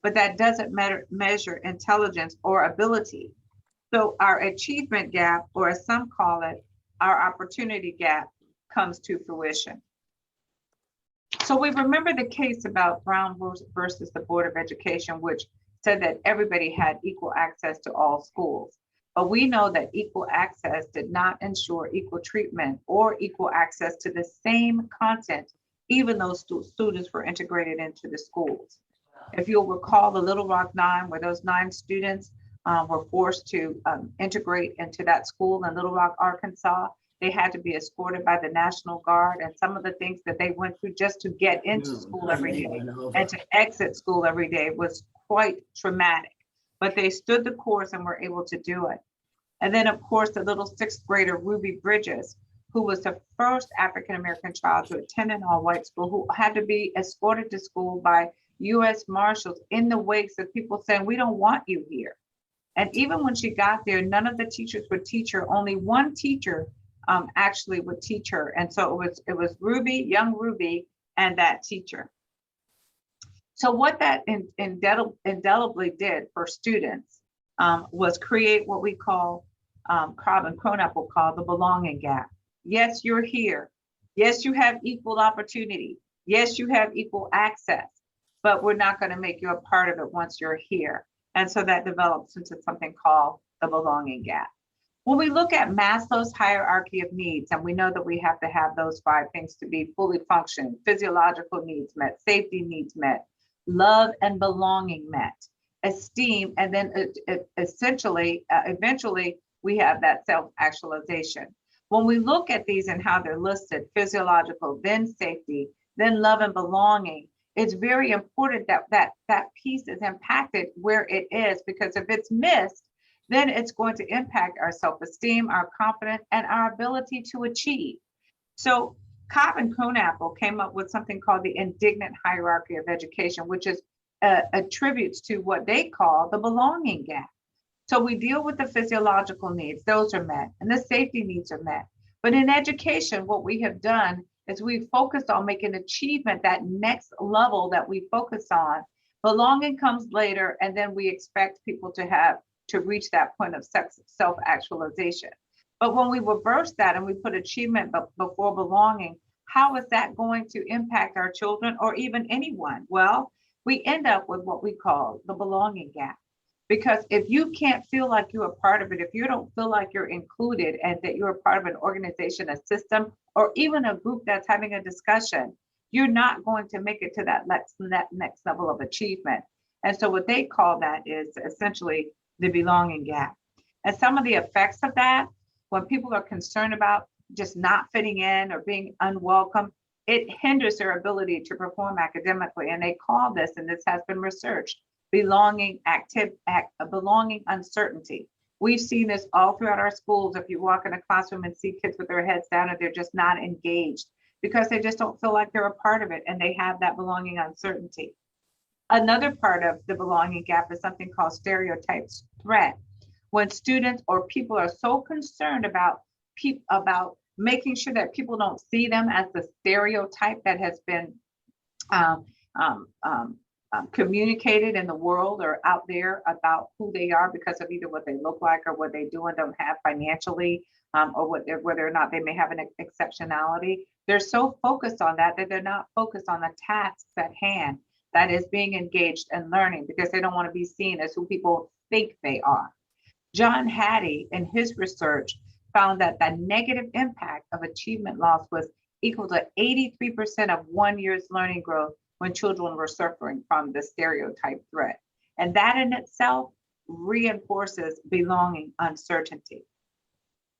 But that doesn't measure intelligence or ability. So our achievement gap, or as some call it, our opportunity gap, comes to fruition. So we remember the case about Brown versus the Board of Education, which said that everybody had equal access to all schools. But we know that equal access did not ensure equal treatment or equal access to the same content, even though students were integrated into the schools. If you'll recall the Little Rock 9, where those 9 students were forced to integrate into that school in Little Rock, Arkansas, They had to be escorted by the National Guard, and some of the things that they went through just to get into school every day and to exit school every day was quite traumatic. But they stood the course and were able to do it. And then, of course, the little sixth grader, Ruby Bridges, who was the first African-American child to attend an all-white school, who had to be escorted to school by U.S. Marshals in the wakes of people saying, we don't want you here. And even when she got there, none of the teachers would teach her. Only one teacher actually would teach her. And so it was Ruby, young Ruby, and that teacher. So what that indelibly did for students was create what we call, Cobb and Kronap will call the belonging gap. Yes, you're here. Yes, you have equal opportunity. Yes, you have equal access, but we're not going to make you a part of it once you're here. And so that develops into something called the belonging gap. When we look at Maslow's hierarchy of needs, and we know that we have to have those 5 things to be fully functioning: physiological needs met, safety needs met, love and belonging met, esteem, and then eventually we have that self-actualization. When we look at these and how they're listed, physiological, then safety, then love and belonging, it's very important that piece is impacted where it is, because if it's missed, then it's going to impact our self-esteem, our confidence, and our ability to achieve. So Cobb and Kronapple came up with something called the indignant hierarchy of education, which is attributes to what they call the belonging gap. So we deal with the physiological needs, those are met, and the safety needs are met. But in education, what we have done is we've focused on making achievement that next level that we focus on. Belonging comes later, and then we expect people to reach that point of self-actualization. But when we reverse that and we put achievement before belonging, how is that going to impact our children or even anyone? Well, we end up with what we call the belonging gap. Because if you can't feel like you're a part of it, if you don't feel like you're included and that you're a part of an organization, a system, or even a group that's having a discussion, you're not going to make it to that next level of achievement. And so what they call that is essentially the belonging gap. And some of the effects of that, when people are concerned about just not fitting in or being unwelcome, it hinders their ability to perform academically. And they call this, and this has been researched, belonging uncertainty. We've seen this all throughout our schools. If you walk in a classroom and see kids with their heads down and they're just not engaged because they just don't feel like they're a part of it, and they have that belonging uncertainty. Another part of the belonging gap is something called stereotypes threat. When students or people are so concerned about making sure that people don't see them as the stereotype that has been communicated in the world or out there about who they are because of either what they look like or what they do and don't have financially, or whether or not they may have an exceptionality. They're so focused on that they're not focused on the tasks at hand, that is being engaged and learning, because they don't want to be seen as who people think they are. John Hattie, in his research, found that the negative impact of achievement loss was equal to 83% of 1 year's learning growth when children were suffering from the stereotype threat. And that in itself reinforces belonging uncertainty.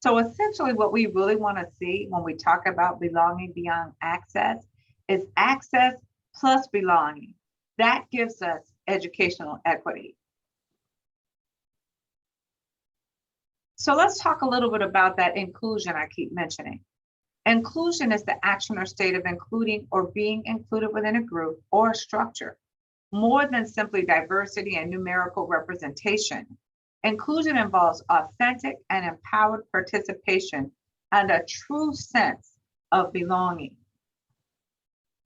So essentially what we really want to see when we talk about belonging beyond access is access plus belonging. That gives us educational equity. So let's talk a little bit about that inclusion I keep mentioning. Inclusion is the action or state of including or being included within a group or a structure. More than simply diversity and numerical representation, inclusion involves authentic and empowered participation and a true sense of belonging.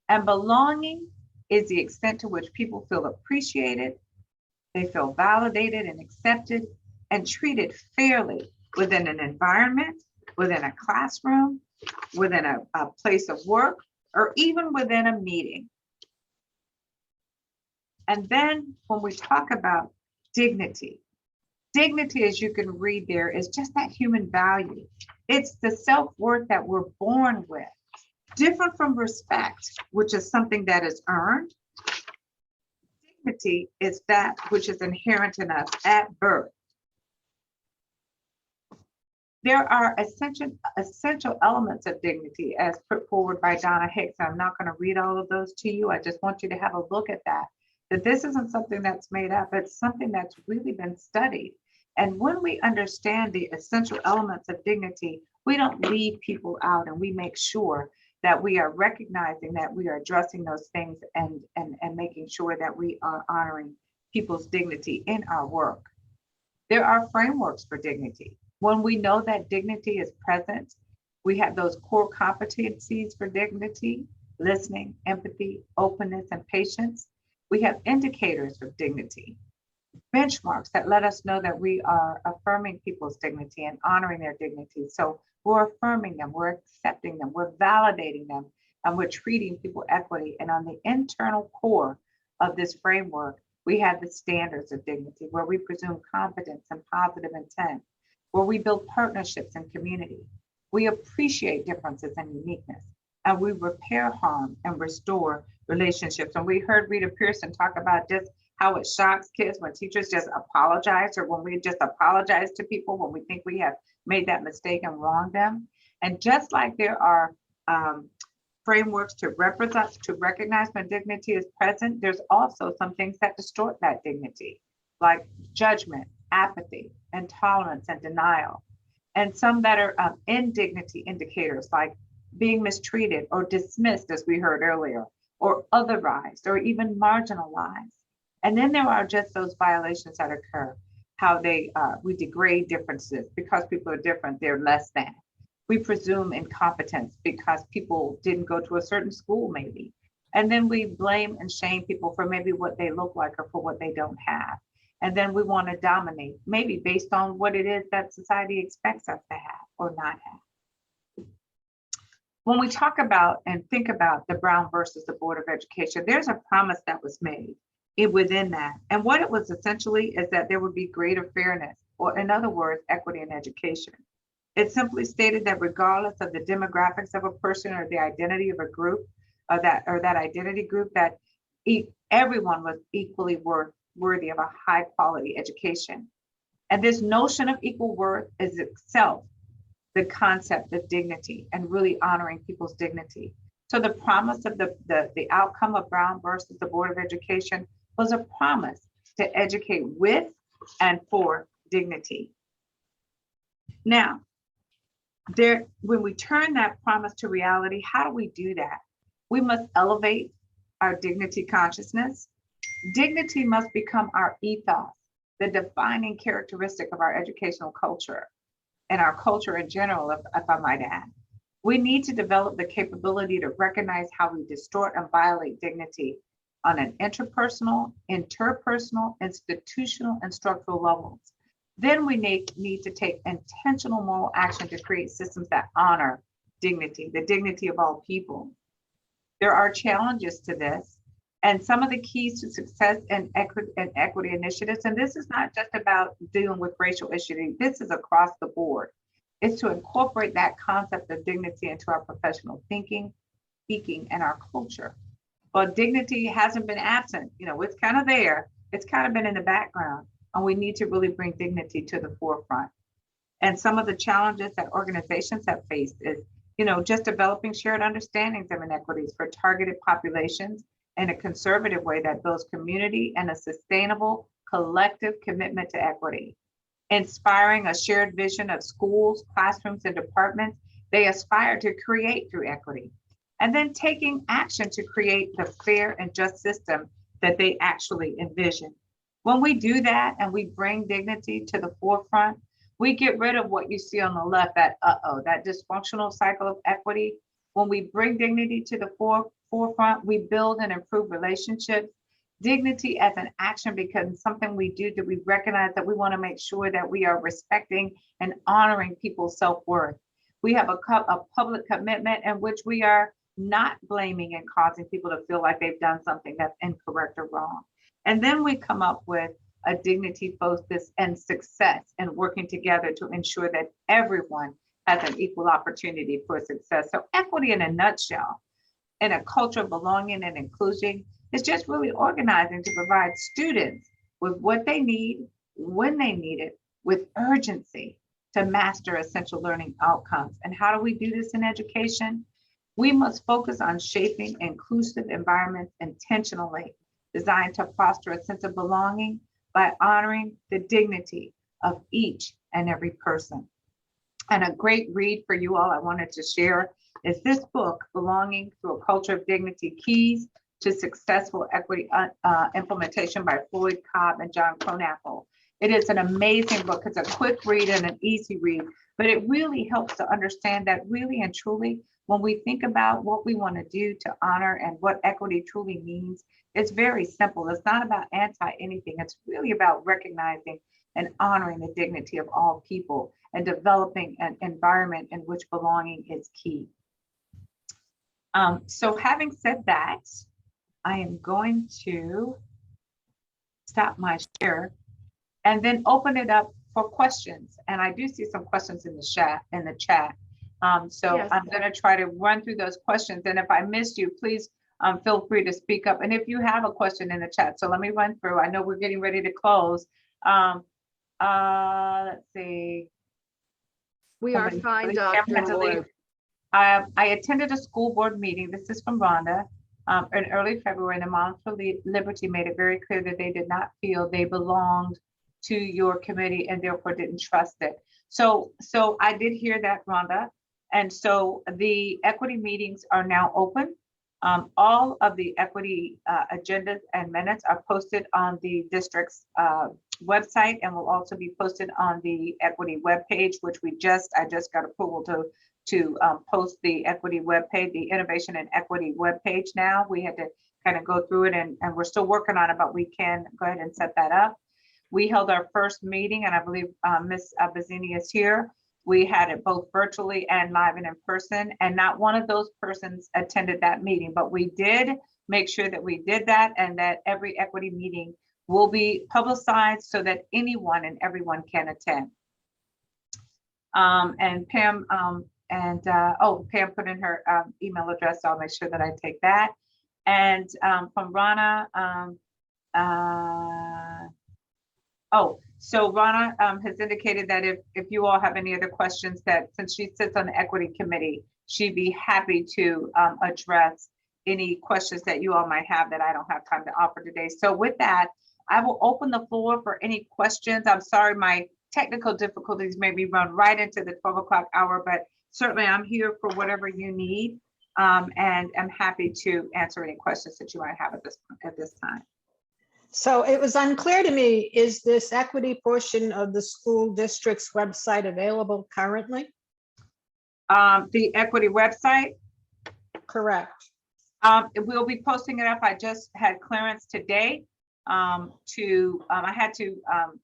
And belonging is the extent to which people feel appreciated, they feel validated and accepted and treated fairly within an environment, within a classroom, within a place of work, or even within a meeting. And then when we talk about dignity, dignity, as you can read there, is just that human value. It's the self-worth that we're born with. Different from respect, which is something that is earned. Dignity is that which is inherent in us at birth. There are essential elements of dignity as put forward by Donna Hicks. I'm not going to read all of those to you. I just want you to have a look at that. That this isn't something that's made up. It's something that's really been studied. And when we understand the essential elements of dignity, we don't leave people out, and we make sure that we are recognizing that we are addressing those things and making sure that we are honoring people's dignity in our work. There are frameworks for dignity. When we know that dignity is present, we have those core competencies for dignity: listening, empathy, openness, and patience. We have indicators of dignity, benchmarks that let us know that we are affirming people's dignity and honoring their dignity. So we're affirming them, we're accepting them, we're validating them, and we're treating people equity. And on the internal core of this framework, we have the standards of dignity, where we presume competence and positive intent, where we build partnerships and community. We appreciate differences and uniqueness, and we repair harm and restore relationships. And we heard Rita Pearson talk about just how it shocks kids when teachers just apologize, or when we just apologize to people when we think we have made that mistake and wronged them. And just like there are frameworks to recognize when dignity is present, there's also some things that distort that dignity, like judgment, apathy, intolerance, and denial. And some that are indignity indicators, like being mistreated or dismissed, as we heard earlier, or otherized, or even marginalized. And then there are just those violations that occur, how we degrade differences because people are different, they're less than. We presume incompetence because people didn't go to a certain school, maybe. And then we blame and shame people for maybe what they look like or for what they don't have. And then we want to dominate, maybe based on what it is that society expects us to have or not have. When we talk about and think about the Brown versus the Board of Education, there's a promise that was made within that. And what it was essentially is that there would be greater fairness, or in other words, equity in education. It simply stated that regardless of the demographics of a person or the identity of a group, or that identity group, that everyone was equally worthy of a high quality education. And this notion of equal worth is itself the concept of dignity and really honoring people's dignity. So the promise of the outcome of Brown versus the Board of Education was a promise to educate with and for dignity. Now, when we turn that promise to reality, how do we do that? We must elevate our dignity consciousness. Dignity must become our ethos, the defining characteristic of our educational culture and our culture in general, if I might add. We need to develop the capability to recognize how we distort and violate dignity on an interpersonal, institutional, and structural levels. Then we need to take intentional moral action to create systems that honor dignity, the dignity of all people. There are challenges to this, and some of the keys to success in equity initiatives, and this is not just about dealing with racial issues, this is across the board, is to incorporate that concept of dignity into our professional thinking, speaking, and our culture. Well, dignity hasn't been absent, it's kind of there, it's kind of been in the background, and we need to really bring dignity to the forefront. And some of the challenges that organizations have faced is, just developing shared understandings of inequities for targeted populations in a conservative way that builds community and a sustainable collective commitment to equity. Inspiring a shared vision of schools, classrooms, and departments they aspire to create through equity. And then taking action to create the fair and just system that they actually envision. When we do that and we bring dignity to the forefront, we get rid of what you see on the left, that dysfunctional cycle of equity. When we bring dignity to the forefront, we build and improve relationships. Dignity as an action becomes something we do that we recognize that we want to make sure that we are respecting and honoring people's self-worth. We have a public commitment in which we are not blaming and causing people to feel like they've done something that's incorrect or wrong. And then we come up with a dignity focus and success and working together to ensure that everyone has an equal opportunity for success. So equity in a nutshell, in a culture of belonging and inclusion, is just really organizing to provide students with what they need, when they need it, with urgency, to master essential learning outcomes. And how do we do this in education? We must focus on shaping inclusive environments intentionally, designed to foster a sense of belonging by honoring the dignity of each and every person. And a great read for you all I wanted to share is this book, Belonging Through a Culture of Dignity, Keys to Successful Equity Implementation by Floyd Cobb and John Kronapple. It is an amazing book. It's a quick read and an easy read, but it really helps to understand that really and truly, when we think about what we want to do to honor and what equity truly means, it's very simple. It's not about anti-anything. It's really about recognizing and honoring the dignity of all people and developing an environment in which belonging is key. So having said that, I am going to stop my share and then open it up for questions. And I do see some questions in the chat. So Yes. I'm going to try to run through those questions. And if I missed you, please feel free to speak up. And if you have a question in the chat, so let me run through. I know we're getting ready to close. Let's see. We are fine, Dr. Moore. I attended a school board meeting. This is from Rhonda. In early February, and the Moms for Liberty made it very clear that they did not feel they belonged to your committee and therefore didn't trust it. So I did hear that, Rhonda. And so the equity meetings are now open. All of the equity agendas and minutes are posted on the district's website and will also be posted on the equity webpage, which I just got approval to post the equity webpage, the innovation and equity webpage now. We had to kind of go through it and we're still working on it, but we can go ahead and set that up. We held our first meeting and I believe Ms. Bazzini is here. We had it both virtually and live and in person, and not one of those persons attended that meeting, but we did make sure that we did that and that every equity meeting will be publicized so that anyone and everyone can attend. And Pam, Pam put in her email address, so I'll make sure that I take that. And from Rana, so Rana has indicated that if you all have any other questions, that since she sits on the equity committee, she'd be happy to address any questions that you all might have that I don't have time to offer today. So with that, I will open the floor for any questions. I'm sorry, my technical difficulties made me run right into the 12 o'clock hour, but certainly I'm here for whatever you need, and I'm happy to answer any questions that you might have at this time. So it was unclear to me, is this equity portion of the school district's website available currently? The equity website? Correct. We'll be posting it up. I just had clearance today I had to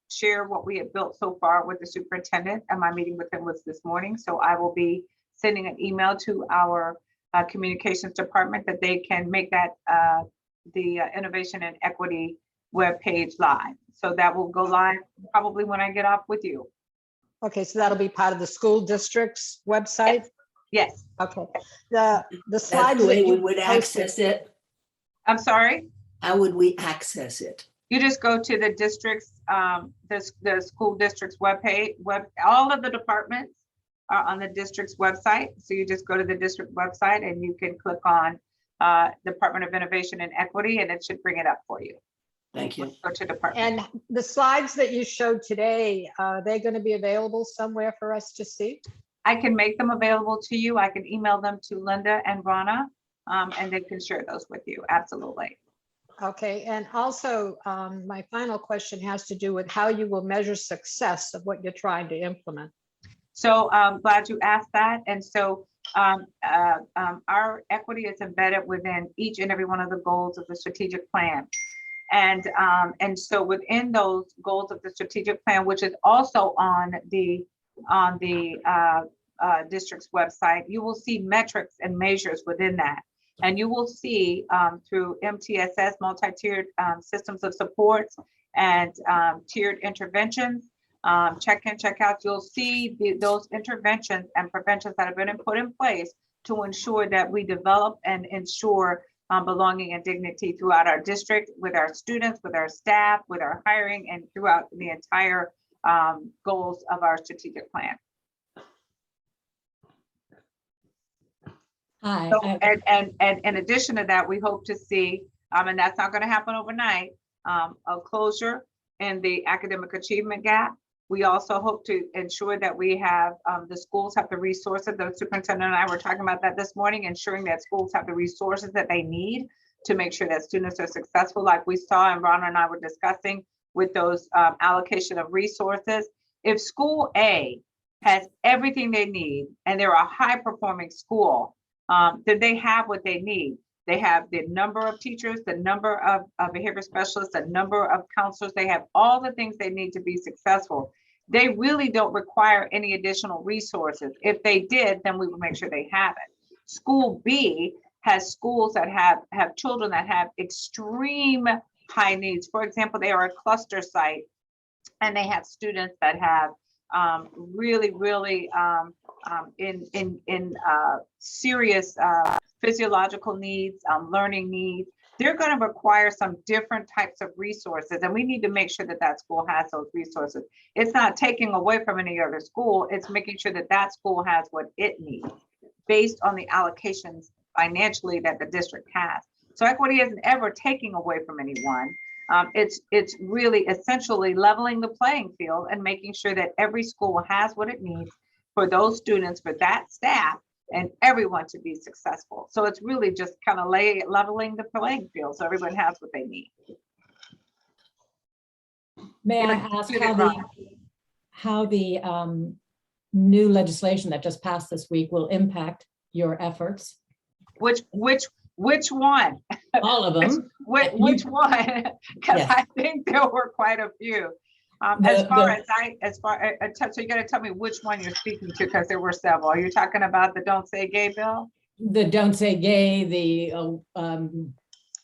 share what we had built so far with the superintendent, and my meeting with him was this morning. So I will be sending an email to our communications department that they can make that the innovation and equity webpage live. So that will go live probably when I get off with you. Okay, so that'll be part of the school district's website? Yes. Okay. The That's slides the that way we you would posted. access it. I'm sorry? How would we access it? You just go to the district's, the school district's webpage. All of the departments are on the district's website. So you just go to the district website and you can click on Department of Innovation and Equity, and it should bring it up for you. Thank you. Go to department. And the slides that you showed today, are they going to be available somewhere for us to see? I can make them available to you. I can email them to Linda and Rana, and they can share those with you. Absolutely. Okay, and also my final question has to do with how you will measure success of what you're trying to implement. So I'm glad you asked that. And so our equity is embedded within each and every one of the goals of the strategic plan. And so within those goals of the strategic plan, which is also on the district's website, you will see metrics and measures within that. And you will see through MTSS, multi-tiered systems of support, and tiered interventions, check-in, check-out, you'll see those interventions and preventions that have been put in place to ensure that we develop and ensure belonging and dignity throughout our district, with our students, with our staff, with our hiring, and throughout the entire goals of our strategic plan. Hi, So, and in addition to that, we hope to see, and that's not going to happen overnight, a closure in the academic achievement gap. We also hope to ensure that we have, the schools have the resources. The superintendent and I were talking about that this morning, ensuring that schools have the resources that they need to make sure that students are successful, like we saw and Ron and I were discussing with those allocation of resources. If school A has everything they need and they're a high performing school, then they have what they need. They have the number of teachers, the number of behavior specialists, the number of counselors. They have all the things they need to be successful. They really don't require any additional resources. If they did, then we would make sure they have it. School B has schools that have children that have extreme high needs. For example, they are a cluster site and they have students that have really serious physiological needs, learning needs. They're going to require some different types of resources, and we need to make sure that that school has those resources. It's not taking away from any other school, it's making sure that that school has what it needs based on the allocations financially that the district has. So equity isn't ever taking away from anyone. It's really essentially leveling the playing field and making sure that every school has what it needs for those students, for that staff, and everyone to be successful. So it's really just kind of leveling the playing field so everyone has what they need. may I ask how the new legislation that just passed this week will impact your efforts? Which one? All of them. Which one? Because Yes. I think there were quite a few. So you got to tell me which one you're speaking to, because there were several. Are you talking about the Don't Say Gay bill? The Don't Say Gay, the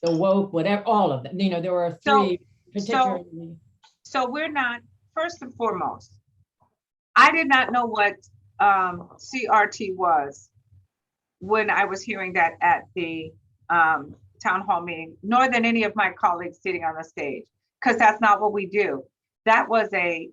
woke, whatever, all of them. You know, there were three particularly. So we're not, first and foremost, I did not know what CRT was when I was hearing that at the town hall meeting, nor than any of my colleagues sitting on the stage, because that's not what we do. That was a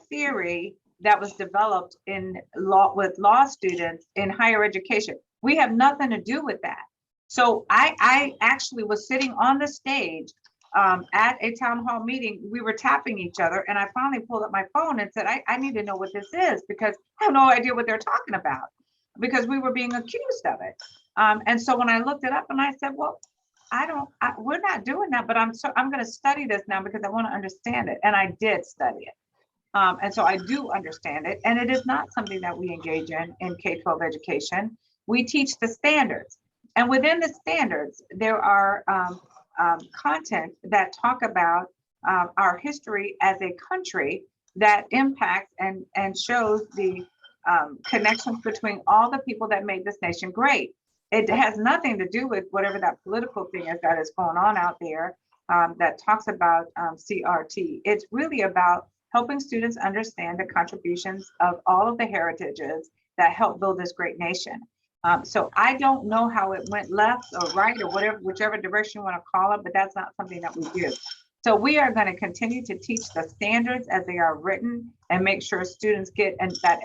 theory that was developed in law with law students in higher education. We have nothing to do with that. So I actually was sitting on the stage at a town hall meeting. We were tapping each other, and I finally pulled up my phone and said, I need to know what this is, because I have no idea what they're talking about, because we were being accused of it. And so when I looked it up, and I said, well, we're not doing that, but I'm going to study this now because I want to understand it. And I did study it. And so I do understand it. And it is not something that we engage in K-12 education. We teach the standards. And within the standards, there are content that talk about our history as a country that impacts and shows the connections between all the people that made this nation great. It has nothing to do with whatever that political thing is that is going on out there that talks about CRT. It's really about helping students understand the contributions of all of the heritages that help build this great nation. So I don't know how it went left or right or whichever direction you want to call it, but that's not something that we do. So we are going to continue to teach the standards as they are written and make sure students get that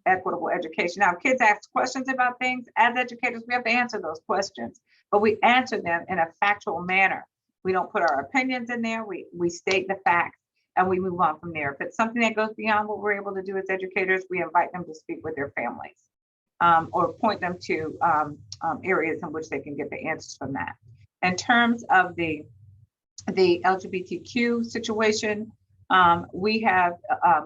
equitable education. Now, kids ask questions about things. As educators, we have to answer those questions, but we answer them in a factual manner. We don't put our opinions in there. We state the facts and we move on from there. If it's something that goes beyond what we're able to do as educators, we invite them to speak with their families or point them to areas in which they can get the answers from that. In terms of the LGBTQ situation, we have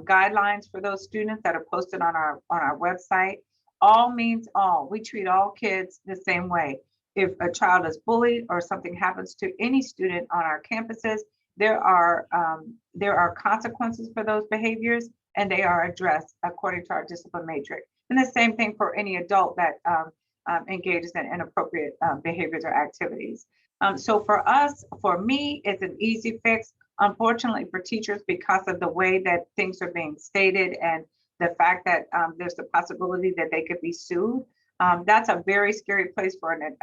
guidelines for those students that are posted on our website. All means all. We treat all kids the same way. If a child is bullied or something happens to any student on our campuses, there are consequences for those behaviors, and they are addressed according to our discipline matrix. And the same thing for any adult that engages in inappropriate behaviors or activities. So for us, for me, it's an easy fix. Unfortunately for teachers, because of the way that things are being stated and the fact that there's the possibility that they could be sued, that's a very scary place for an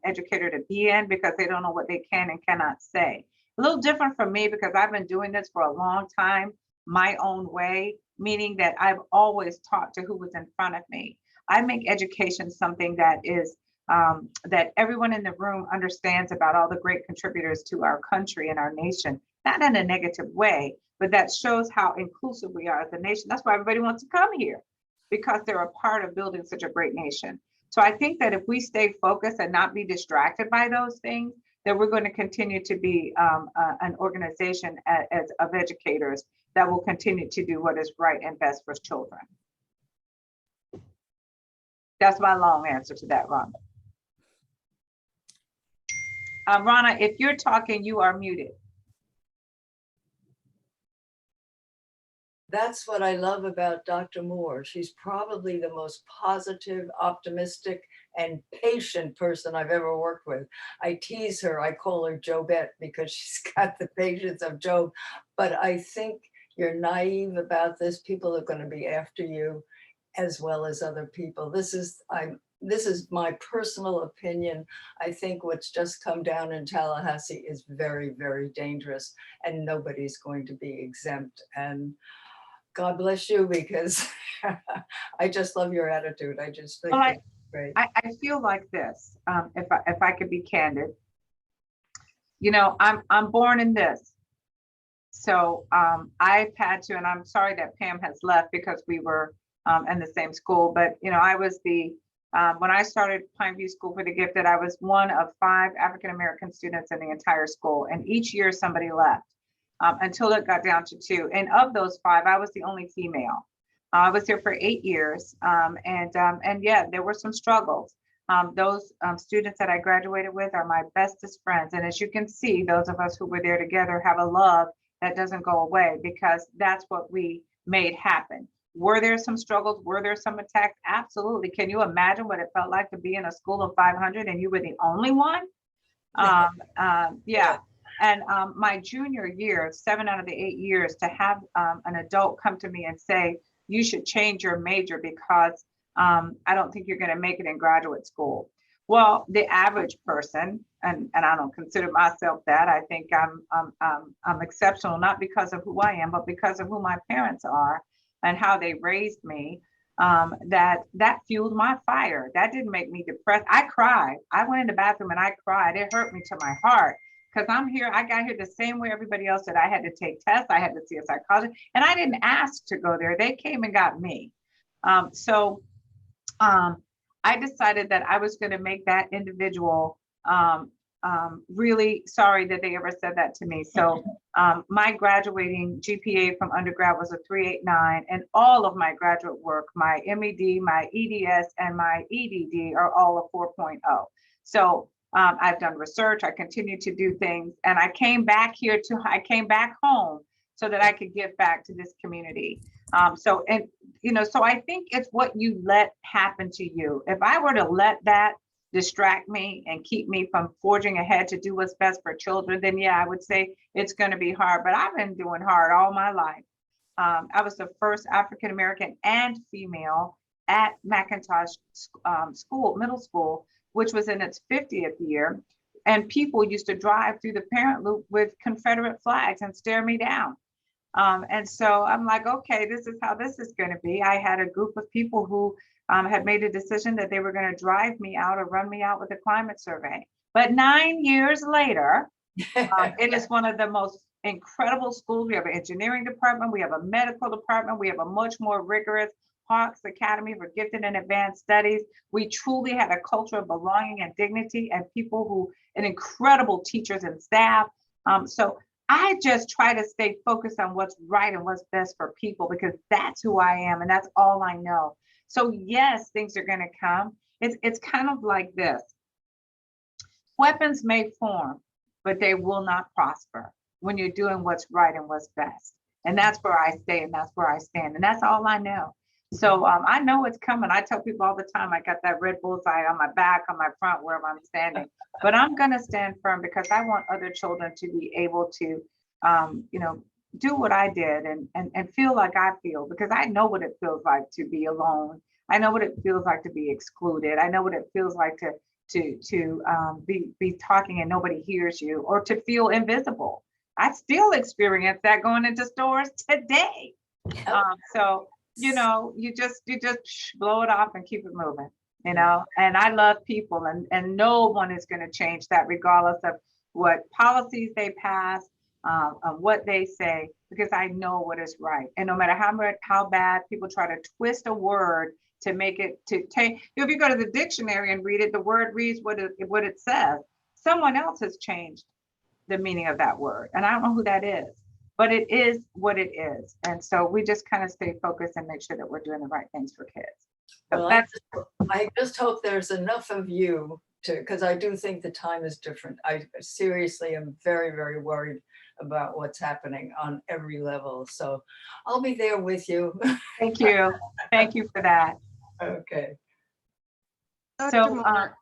educator to be in, because they don't know what they can and cannot say. A little different from me, because I've been doing this for a long time. my own way, meaning that I've always taught to who was in front of me. I make education something that is that everyone in the room understands about all the great contributors to our country and our nation, not in a negative way, but that shows how inclusive we are as a nation. That's why everybody wants to come here, because they're a part of building such a great nation. So I think that if we stay focused and not be distracted by those things, that we're going to continue to be an organization of educators that will continue to do what is right and best for children. That's my long answer to that, Rhonda. Rana, if you're talking, you are muted. That's what I love about Dr. Moore. She's probably the most positive, optimistic, and patient person I've ever worked with. I tease her, I call her Jobette because she's got the patience of Job. But I think you're naive about this. People are going to be after you as well as other people. This is my personal opinion. I think what's just come down in Tallahassee is very, very dangerous, and nobody's going to be exempt. And God bless you, because I just love your attitude. I just think it's great. I feel like this, if I could be candid, you know, I'm born in this. So I've had to, and I'm sorry that Pam has left because we were in the same school, but you know, I was when I started Pineview School for the Gifted, I was one of 5 African-American students in the entire school. And each year somebody left until it got down to 2. And of those 5, I was the only female. I was here for 8 years. And yeah, there were some struggles. Those students that I graduated with are my bestest friends. And as you can see, those of us who were there together have a love that doesn't go away, because that's what we made happen. Were there some struggles? Were there some attacks? Absolutely. Can you imagine what it felt like to be in a school of 500 and you were the only one? Yeah. And my junior year, 7 out of the 8 years, to have an adult come to me and say, you should change your major because I don't think you're going to make it in graduate school. Well, the average person, and I don't consider myself that, I think I'm exceptional, not because of who I am, but because of who my parents are and how they raised me. That fueled my fire. That didn't make me depressed. I cried. I went in the bathroom and I cried. It hurt me to my heart, because I got here the same way everybody else did. I had to take tests. I had to see a psychologist, and I didn't ask to go there. They came and got me. I decided that I was going to make that individual really sorry that they ever said that to me. So my graduating GPA from undergrad was a 3.89, and all of my graduate work, my MED, my EDS, and my EDD are all a 4.0. So I've done research, I continue to do things, and I came back home so that I could give back to this community. So I think it's what you let happen to you. If I were to let that distract me and keep me from forging ahead to do what's best for children, then yeah, I would say it's going to be hard, but I've been doing hard all my life. I was the first African-American and female at McIntosh middle school, which was in its 50th year. And people used to drive through the parent loop with Confederate flags and stare me down. And so I'm like, okay, this is how this is going to be. I had a group of people who had made a decision that they were going to drive me out or run me out with a climate survey. But 9 years later, it is one of the most incredible schools. We have an engineering department, we have a medical department, we have a much more rigorous Hawks Academy for Gifted and Advanced Studies. We truly had a culture of belonging and dignity, and and incredible teachers and staff. So I just try to stay focused on what's right and what's best for people, because that's who I am and that's all I know. So yes, things are going to come. It's kind of like this. Weapons may form, but they will not prosper when you're doing what's right and what's best. And that's where I stay, and that's where I stand, and that's all I know. So I know it's coming. I tell people all the time, I got that red bullseye on my back, on my front, wherever I'm standing. But I'm going to stand firm, because I want other children to be able to, do what I did and feel like I feel, because I know what it feels like to be alone. I know what it feels like to be excluded. I know what it feels like to be talking and nobody hears you, or to feel invisible. I still experience that going into stores today. So, you know, you just blow it off and keep it moving, you know, and I love people, and no one is going to change that regardless of what policies they pass, what they say, because I know what is right. And no matter how bad people try to twist a word to make it to take, if you go to the dictionary and read it, the word reads what it says. Someone else has changed the meaning of that word, and I don't know who that is, but it is what it is. And so we just kind of stay focused and make sure that we're doing the right things for kids. So Well, I just hope there's enough of you to, because I do think the time is different. I seriously am very, very worried about what's happening on every level. So I'll be there with you. thank you. Thank you for that. Okay. Dr. So Moore,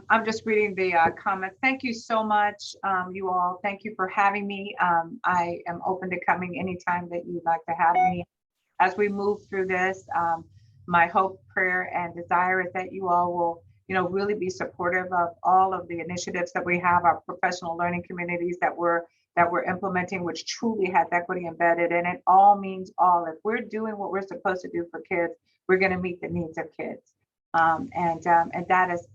I'm just reading the comments. Thank you so much, you all. Thank you for having me. I am open to coming anytime that you'd like to have me. As we move through this, my hope, prayer, and desire is that you all will, you know, really be supportive of all of the initiatives that we have, our professional learning communities that we're implementing, which truly has equity embedded in it. All means all. If we're doing what we're supposed to do for kids, we're going to meet the needs of kids. And that is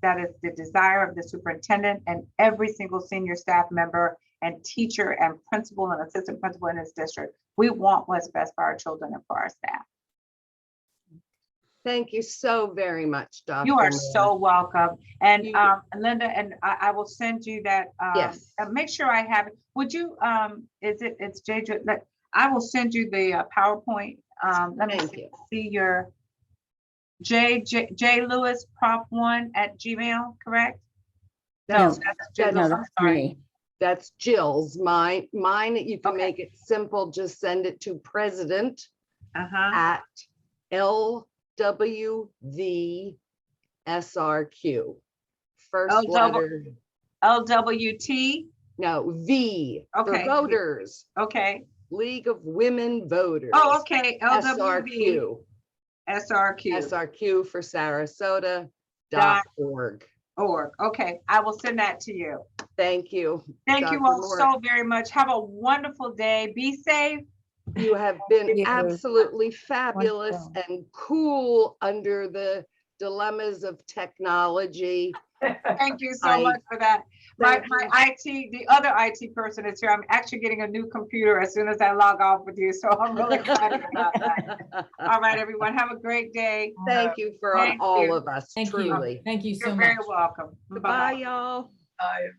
the desire of the superintendent and every single senior staff member and teacher and principal and assistant principal in this district. We want what's best for our children and for our staff. thank you so very much, Dr. You are Moore. so welcome. And You- Linda, and I will send you that. Yes. Make sure I have it. Would you, it's JJ, I will send you the PowerPoint. Let me Thank you. see your J Lewis prop1@gmail, correct? No, that's J no, Lewis, I'm that's sorry. me. That's Jill's. Mine, you can Okay. make it simple. Just send it to president Uh-huh. at LWVSRQ. First LW letter, LWT, no, V for Okay. voters, okay. League of Women Voters. Oh, okay, LWV, SRQ. SRQ. SRQ for Sarasota.org. Okay, I will send that to you. Thank you. Thank you Dr. all Moore. so very much. Have a wonderful day. Be safe. You have been You. absolutely fabulous Wonderful. and cool under the dilemmas of technology. Thank you so much for that. My IT, the other IT person is here. I'm actually getting a new computer as soon as I log off with you. So I'm really excited about that. All right, everyone. Have a great day. Thank you for Thank all you. of us, Thank truly. you. Thank you so You're much. very welcome. Goodbye, y'all. Bye, everyone.